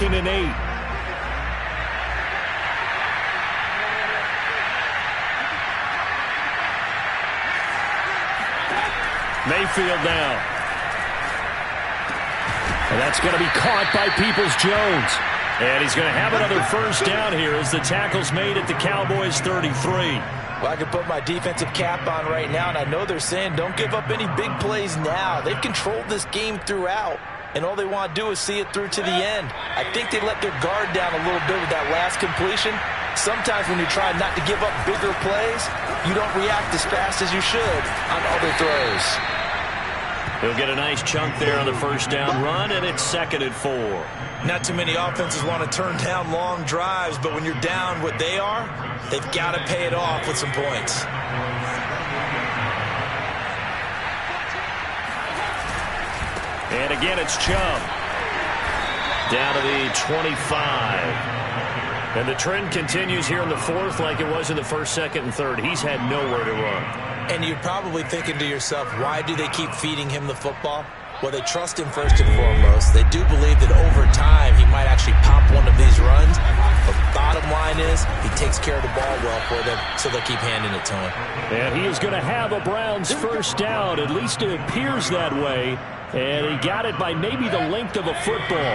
2nd and 8. Mayfield now. And that's going to be caught by Peoples-Jones. And he's going to have another first down here as the tackle's made at the Cowboys 33. Well, I can put my defensive cap on right now, and I know they're saying don't give up any big plays now. They've controlled this game throughout, and all they want to do is see it through to the end. I think they let their guard down a little bit with that last completion. Sometimes when you try not to give up bigger plays, you don't react as fast as you should on other throws. He'll get a nice chunk there on the first down run, and it's 2nd and 4. Not too many offenses want to turn down long drives, but when you're down what they are, they've got to pay it off with some points. And again, it's Chubb. Down to the 25. And the trend continues here in the 4th like it was in the 1st, 2nd, and 3rd. He's had nowhere to run. And you're probably thinking to yourself, why do they keep feeding him the football? Well, they trust him first and foremost. They do believe that over time he might actually pop one of these runs. But bottom line is he takes care of the ball well for them, so they'll keep handing it to him. And he is going to have a Browns first down. At least it appears that way. And he got it by maybe the length of a football.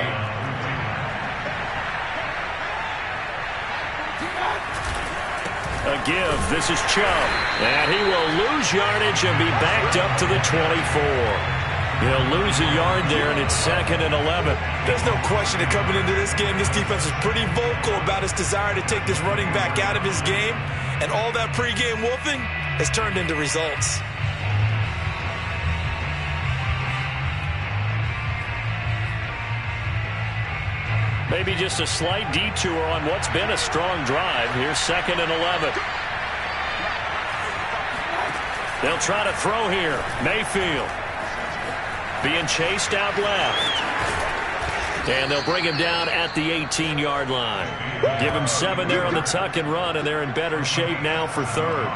A give. This is Chubb. And he will lose yardage and be backed up to the 24. He'll lose a yard there, and it's 2nd and 11. There's no question that coming into this game, this defense is pretty vocal about its desire to take this running back out of his game. And all that pregame wolfing has turned into results. Maybe just a slight detour on what's been a strong drive. Here's 2nd and 11. They'll try to throw here. Mayfield being chased out left. And they'll bring him down at the 18-yard line. Give him 7 there on the tuck and run, and they're in better shape now for 3rd.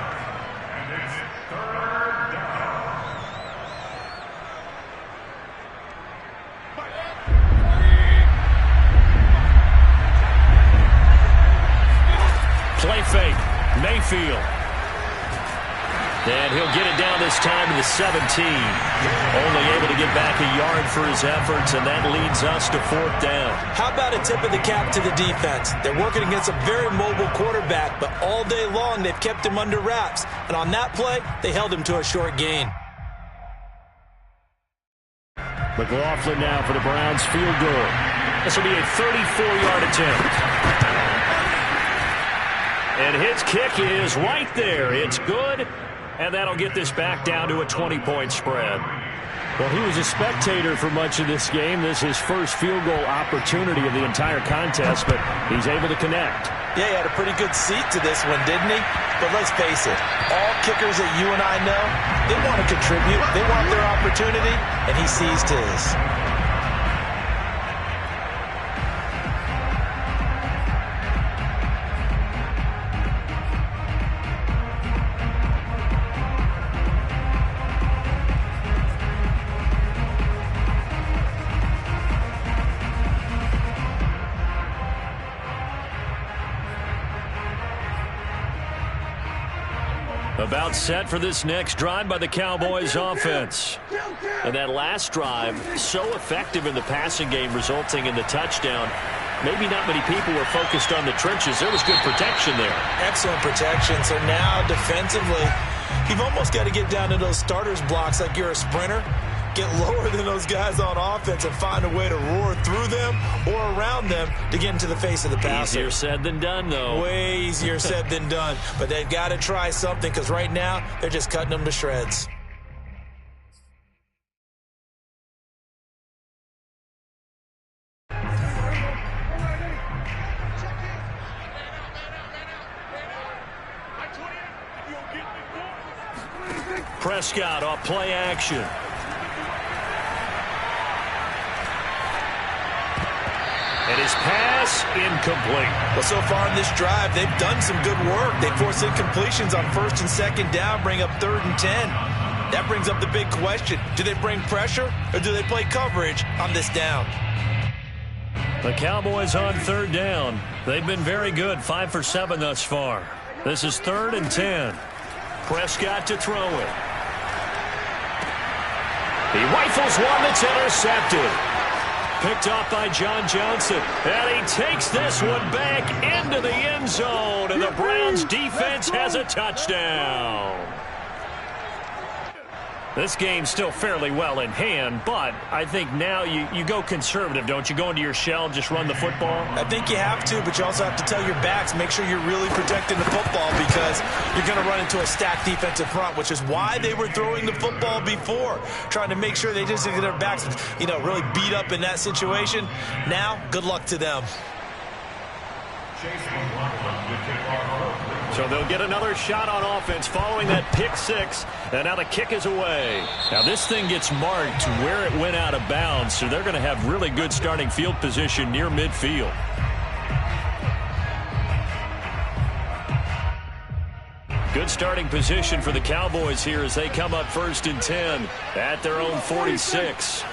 Play fake. Mayfield. And he'll get it down this time to the 17. Only able to get back a yard for his efforts, and that leads us to 4th down. How about a tip of the cap to the defense? They're working against a very mobile quarterback, but all day long they've kept him under wraps. And on that play, they held him to a short gain. McLaughlin now for the Browns field goal. This will be a 34-yard attempt. And his kick is right there. It's good. And that'll get this back down to a 20-point spread. Well, he was a spectator for much of this game. This is his first field goal opportunity of the entire contest, but he's able to connect. Yeah, he had a pretty good seat to this one, didn't he? But let's face it, all kickers that you and I know, they want to contribute. They want their opportunity, and he seized his. About set for this next drive by the Cowboys offense. And that last drive, so effective in the passing game, resulting in the touchdown. Maybe not many people were focused on the trenches. There was good protection there. Excellent protection. So now defensively, you've almost got to get down to those starters blocks like you're a sprinter. Get lower than those guys on offense and find a way to roar through them or around them to get into the face of the passer. Easier said than done, though. Way easier said than done. But they've got to try something because right now they're just cutting them to shreds. Prescott off play action. And his pass incomplete. Well, so far in this drive, they've done some good work. They force incompletions on 1st and 2nd down, bring up 3rd and 10. That brings up the big question. Do they bring pressure or do they play coverage on this down? The Cowboys on third down. They've been very good, 5 for 7 thus far. This is 3rd and 10. Prescott to throw it. He rifles one that's intercepted. Picked off by John Johnson. And he takes this one back into the end zone. And the Browns defense has a touchdown. This game's still fairly well in hand, but I think now you go conservative, don't you? Go into your shell, just run the football? I think you have to, but you also have to tell your backs, make sure you're really protecting the football because you're going to run into a stacked defensive front, which is why they were throwing the football before, trying to make sure they just get their backs, really beat up in that situation. Now, good luck to them. So they'll get another shot on offense following that pick six. And now the kick is away. Now this thing gets marked where it went out of bounds. So they're going to have really good starting field position near midfield. Good starting position for the Cowboys here as they come up 1st and 10 at their own 46.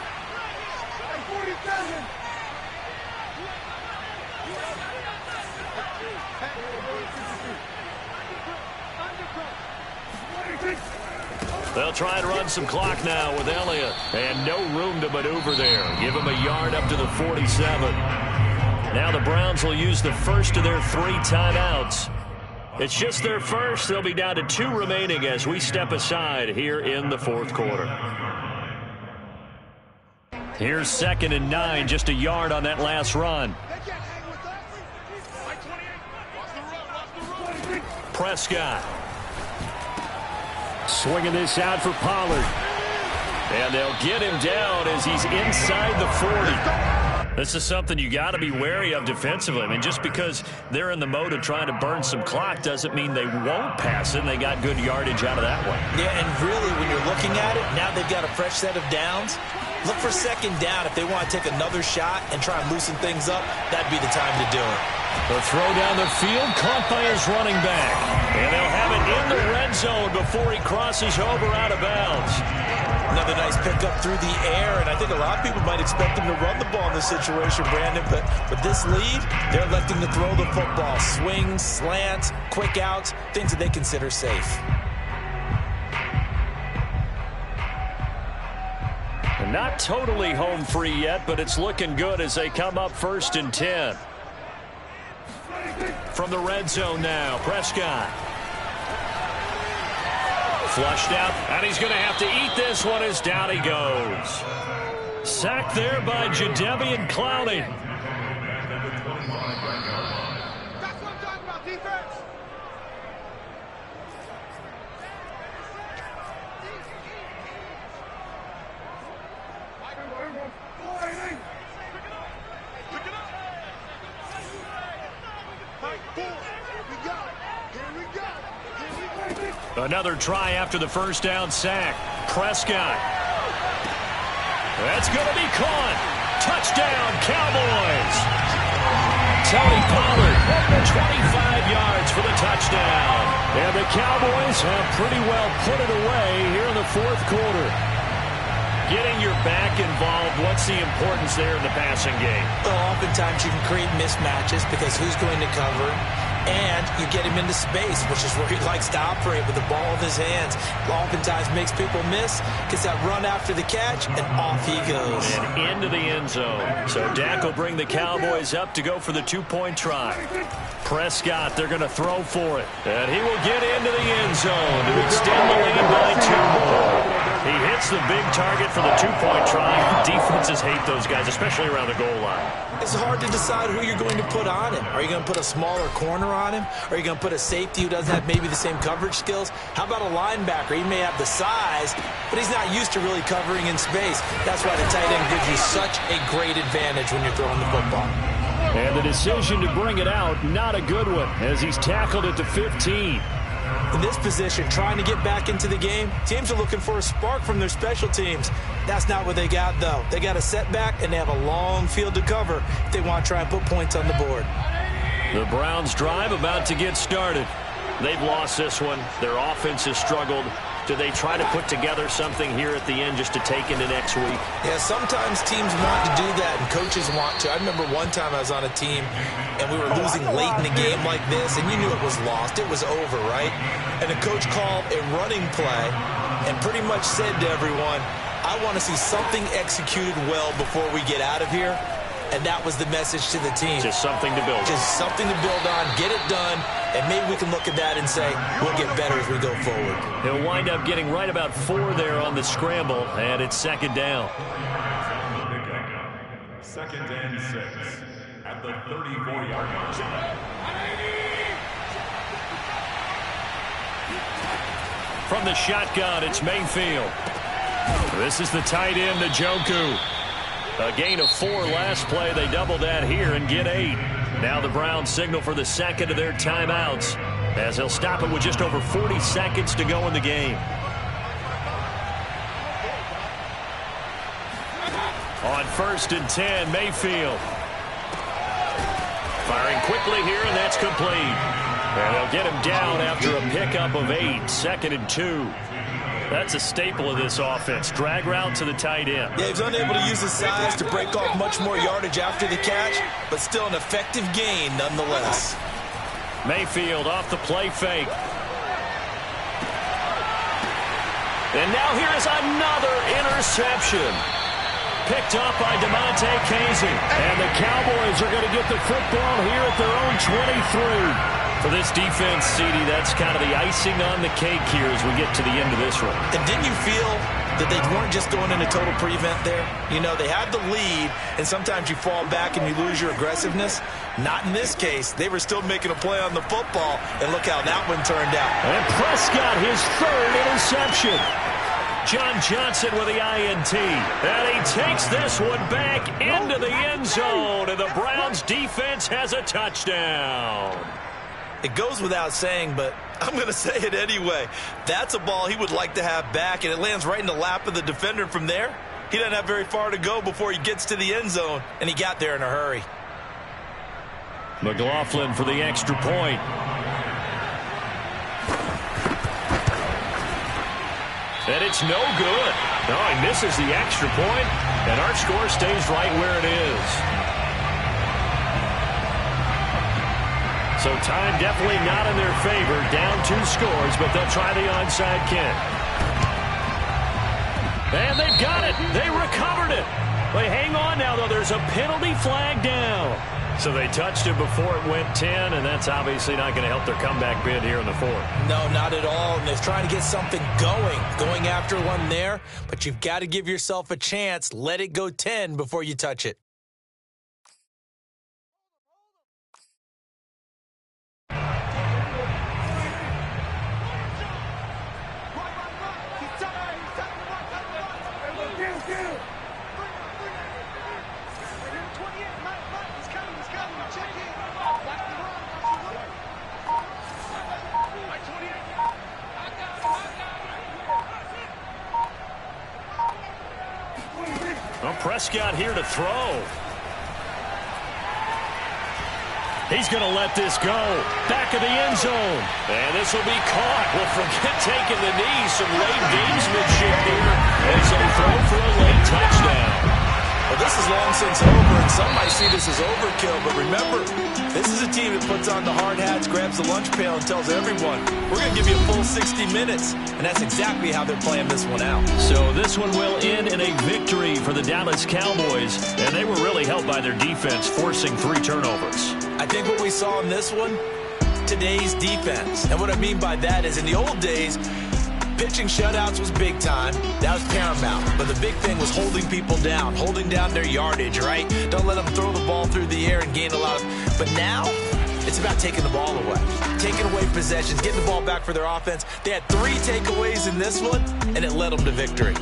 They'll try and run some clock now with Elliott. And no room to maneuver there. Give him a yard up to the 47. Now the Browns will use the first of their 3 timeouts. It's just their first. They'll be down to 2 remaining as we step aside here in the 4th quarter. Here's 2nd and 9, just a yard on that last run. Prescott. Swinging this out for Pollard. And they'll get him down as he's inside the 40. This is something you got to be wary of defensively. I mean, just because they're in the mode of trying to burn some clock doesn't mean they won't pass it, and they got good yardage out of that one. Yeah, and really, when you're looking at it, now they've got a fresh set of downs. Look for 2nd down if they want to take another shot and try and loosen things up. That'd be the time to do it. The throw down the field, caught by his running back. And they'll have it in the red zone before he crosses over out of bounds. Another nice pickup through the air, and I think a lot of people might expect him to run the ball in this situation, Brandon, but with this lead, they're electing to throw the football. Swings, slants, quick outs, things that they consider safe. Not totally home free yet, but it's looking good as they come up 1st and 10. From the red zone now, Prescott. Flushed out, and he's going to have to eat this one as down he goes. Sacked there by Jadeveon Clowney. That's what I'm talking about, defense. Another try after the 1st down sack. Prescott. That's going to be caught. Touchdown, Cowboys. Tony Pollard, 25 yards for the touchdown. And the Cowboys have pretty well put it away here in the 4th quarter. Getting your back involved, what's the importance there in the passing game? Well, oftentimes you can create mismatches because who's going to cover? And you get him into space, which is where he likes to operate with the ball in his hands. Oftentimes makes people miss, gets that run after the catch, and off he goes. And into the end zone. So Dak will bring the Cowboys up to go for the 2-point try. Prescott, they're going to throw for it. And he will get into the end zone to extend the lead by 2 more. He hits the big target for the 2-point try. Defenses hate those guys, especially around the goal line. It's hard to decide who you're going to put on him. Are you going to put a smaller corner on him? Are you going to put a safety who doesn't have maybe the same coverage skills? How about a linebacker? He may have the size, but he's not used to really covering in space. That's why the tight end gives you such a great advantage when you're throwing the football. And the decision to bring it out, not a good one, as he's tackled at the 15. In this position, trying to get back into the game, teams are looking for a spark from their special teams. That's not what they got, though. They got a setback, and they have a long field to cover if they want to try and put points on the board. The Browns drive about to get started. They've lost this one. Their offense has struggled. Do they try to put together something here at the end just to take into next week? Yeah, sometimes teams want to do that and coaches want to. I remember one time I was on a team and we were losing late in a game like this, and you knew it was lost. It was over, right? And the coach called a running play and pretty much said to everyone, I want to see something executed well before we get out of here. And that was the message to the team. Just something to build on. Just something to build on, get it done, and maybe we can look at that and say, we'll get better as we go forward. He'll wind up getting right about 4 there on the scramble, and it's second down. Second and 6 at the 34-yard line. From the shotgun, it's Mayfield. This is the tight end, Njoku. A gain of 4 last play. They double that here and get 8. Now the Browns signal for the second of their timeouts as they'll stop it with just over 40 seconds to go in the game. On 1st and 10, Mayfield. Firing quickly here, and that's complete. And they'll get him down after a pickup of 8. 2nd and 2. That's a staple of this offense. Drag route to the tight end. Yeah, he's unable to use his size to break off much more yardage after the catch, but still an effective gain nonetheless. Mayfield off the play fake. And now here is another interception. Picked up by DeMonte Casey. And the Cowboys are going to get the football here at their own 23. For this defense, CD, that's kind of the icing on the cake here as we get to the end of this one. And didn't you feel that they weren't just going into total prevent there? You know, they had the lead, and sometimes you fall back and you lose your aggressiveness. Not in this case. They were still making a play on the football, and look how that one turned out. And Prescott, his 3rd interception. John Johnson with the INT. And he takes this one back into the end zone, and the Browns defense has a touchdown. It goes without saying, but I'm going to say it anyway. That's a ball he would like to have back, and it lands right in the lap of the defender from there. He doesn't have very far to go before he gets to the end zone, and he got there in a hurry. McLaughlin for the extra point. And it's no good. No, he misses the extra point, and our score stays right where it is. So time definitely not in their favor. Down 2 scores, but they'll try the onside kick. And they've got it. They recovered it. They hang on now, though. There's a penalty flag down. So they touched it before it went 10, and that's obviously not going to help their comeback bid here in the 4th. No, not at all. And they're trying to get something going after one there. But you've got to give yourself a chance. Let it go 10 before you touch it. Well, Prescott here to throw. He's going to let this go. Back of the end zone. And this will be caught. Well, forget taking the knee. Some late gamesmanship here as they throw for a late touchdown. Well, this is long since over, and some might see this as overkill. But remember, this is a team that puts on the hard hats, grabs the lunch pail, and tells everyone, we're going to give you a full 60 minutes. And that's exactly how they're playing this one out. So this one will end in a victory for the Dallas Cowboys. And they were really helped by their defense, forcing 3 turnovers. I think what we saw in this one, today's defense. And what I mean by that is in the old days, pitching shutouts was big time. That was paramount. But the big thing was holding people down, holding down their yardage, right? Don't let them throw the ball through the air and gain a lot of... But now, it's about taking the ball away. Taking away possessions, getting the ball back for their offense. They had 3 takeaways in this one, and it led them to victory.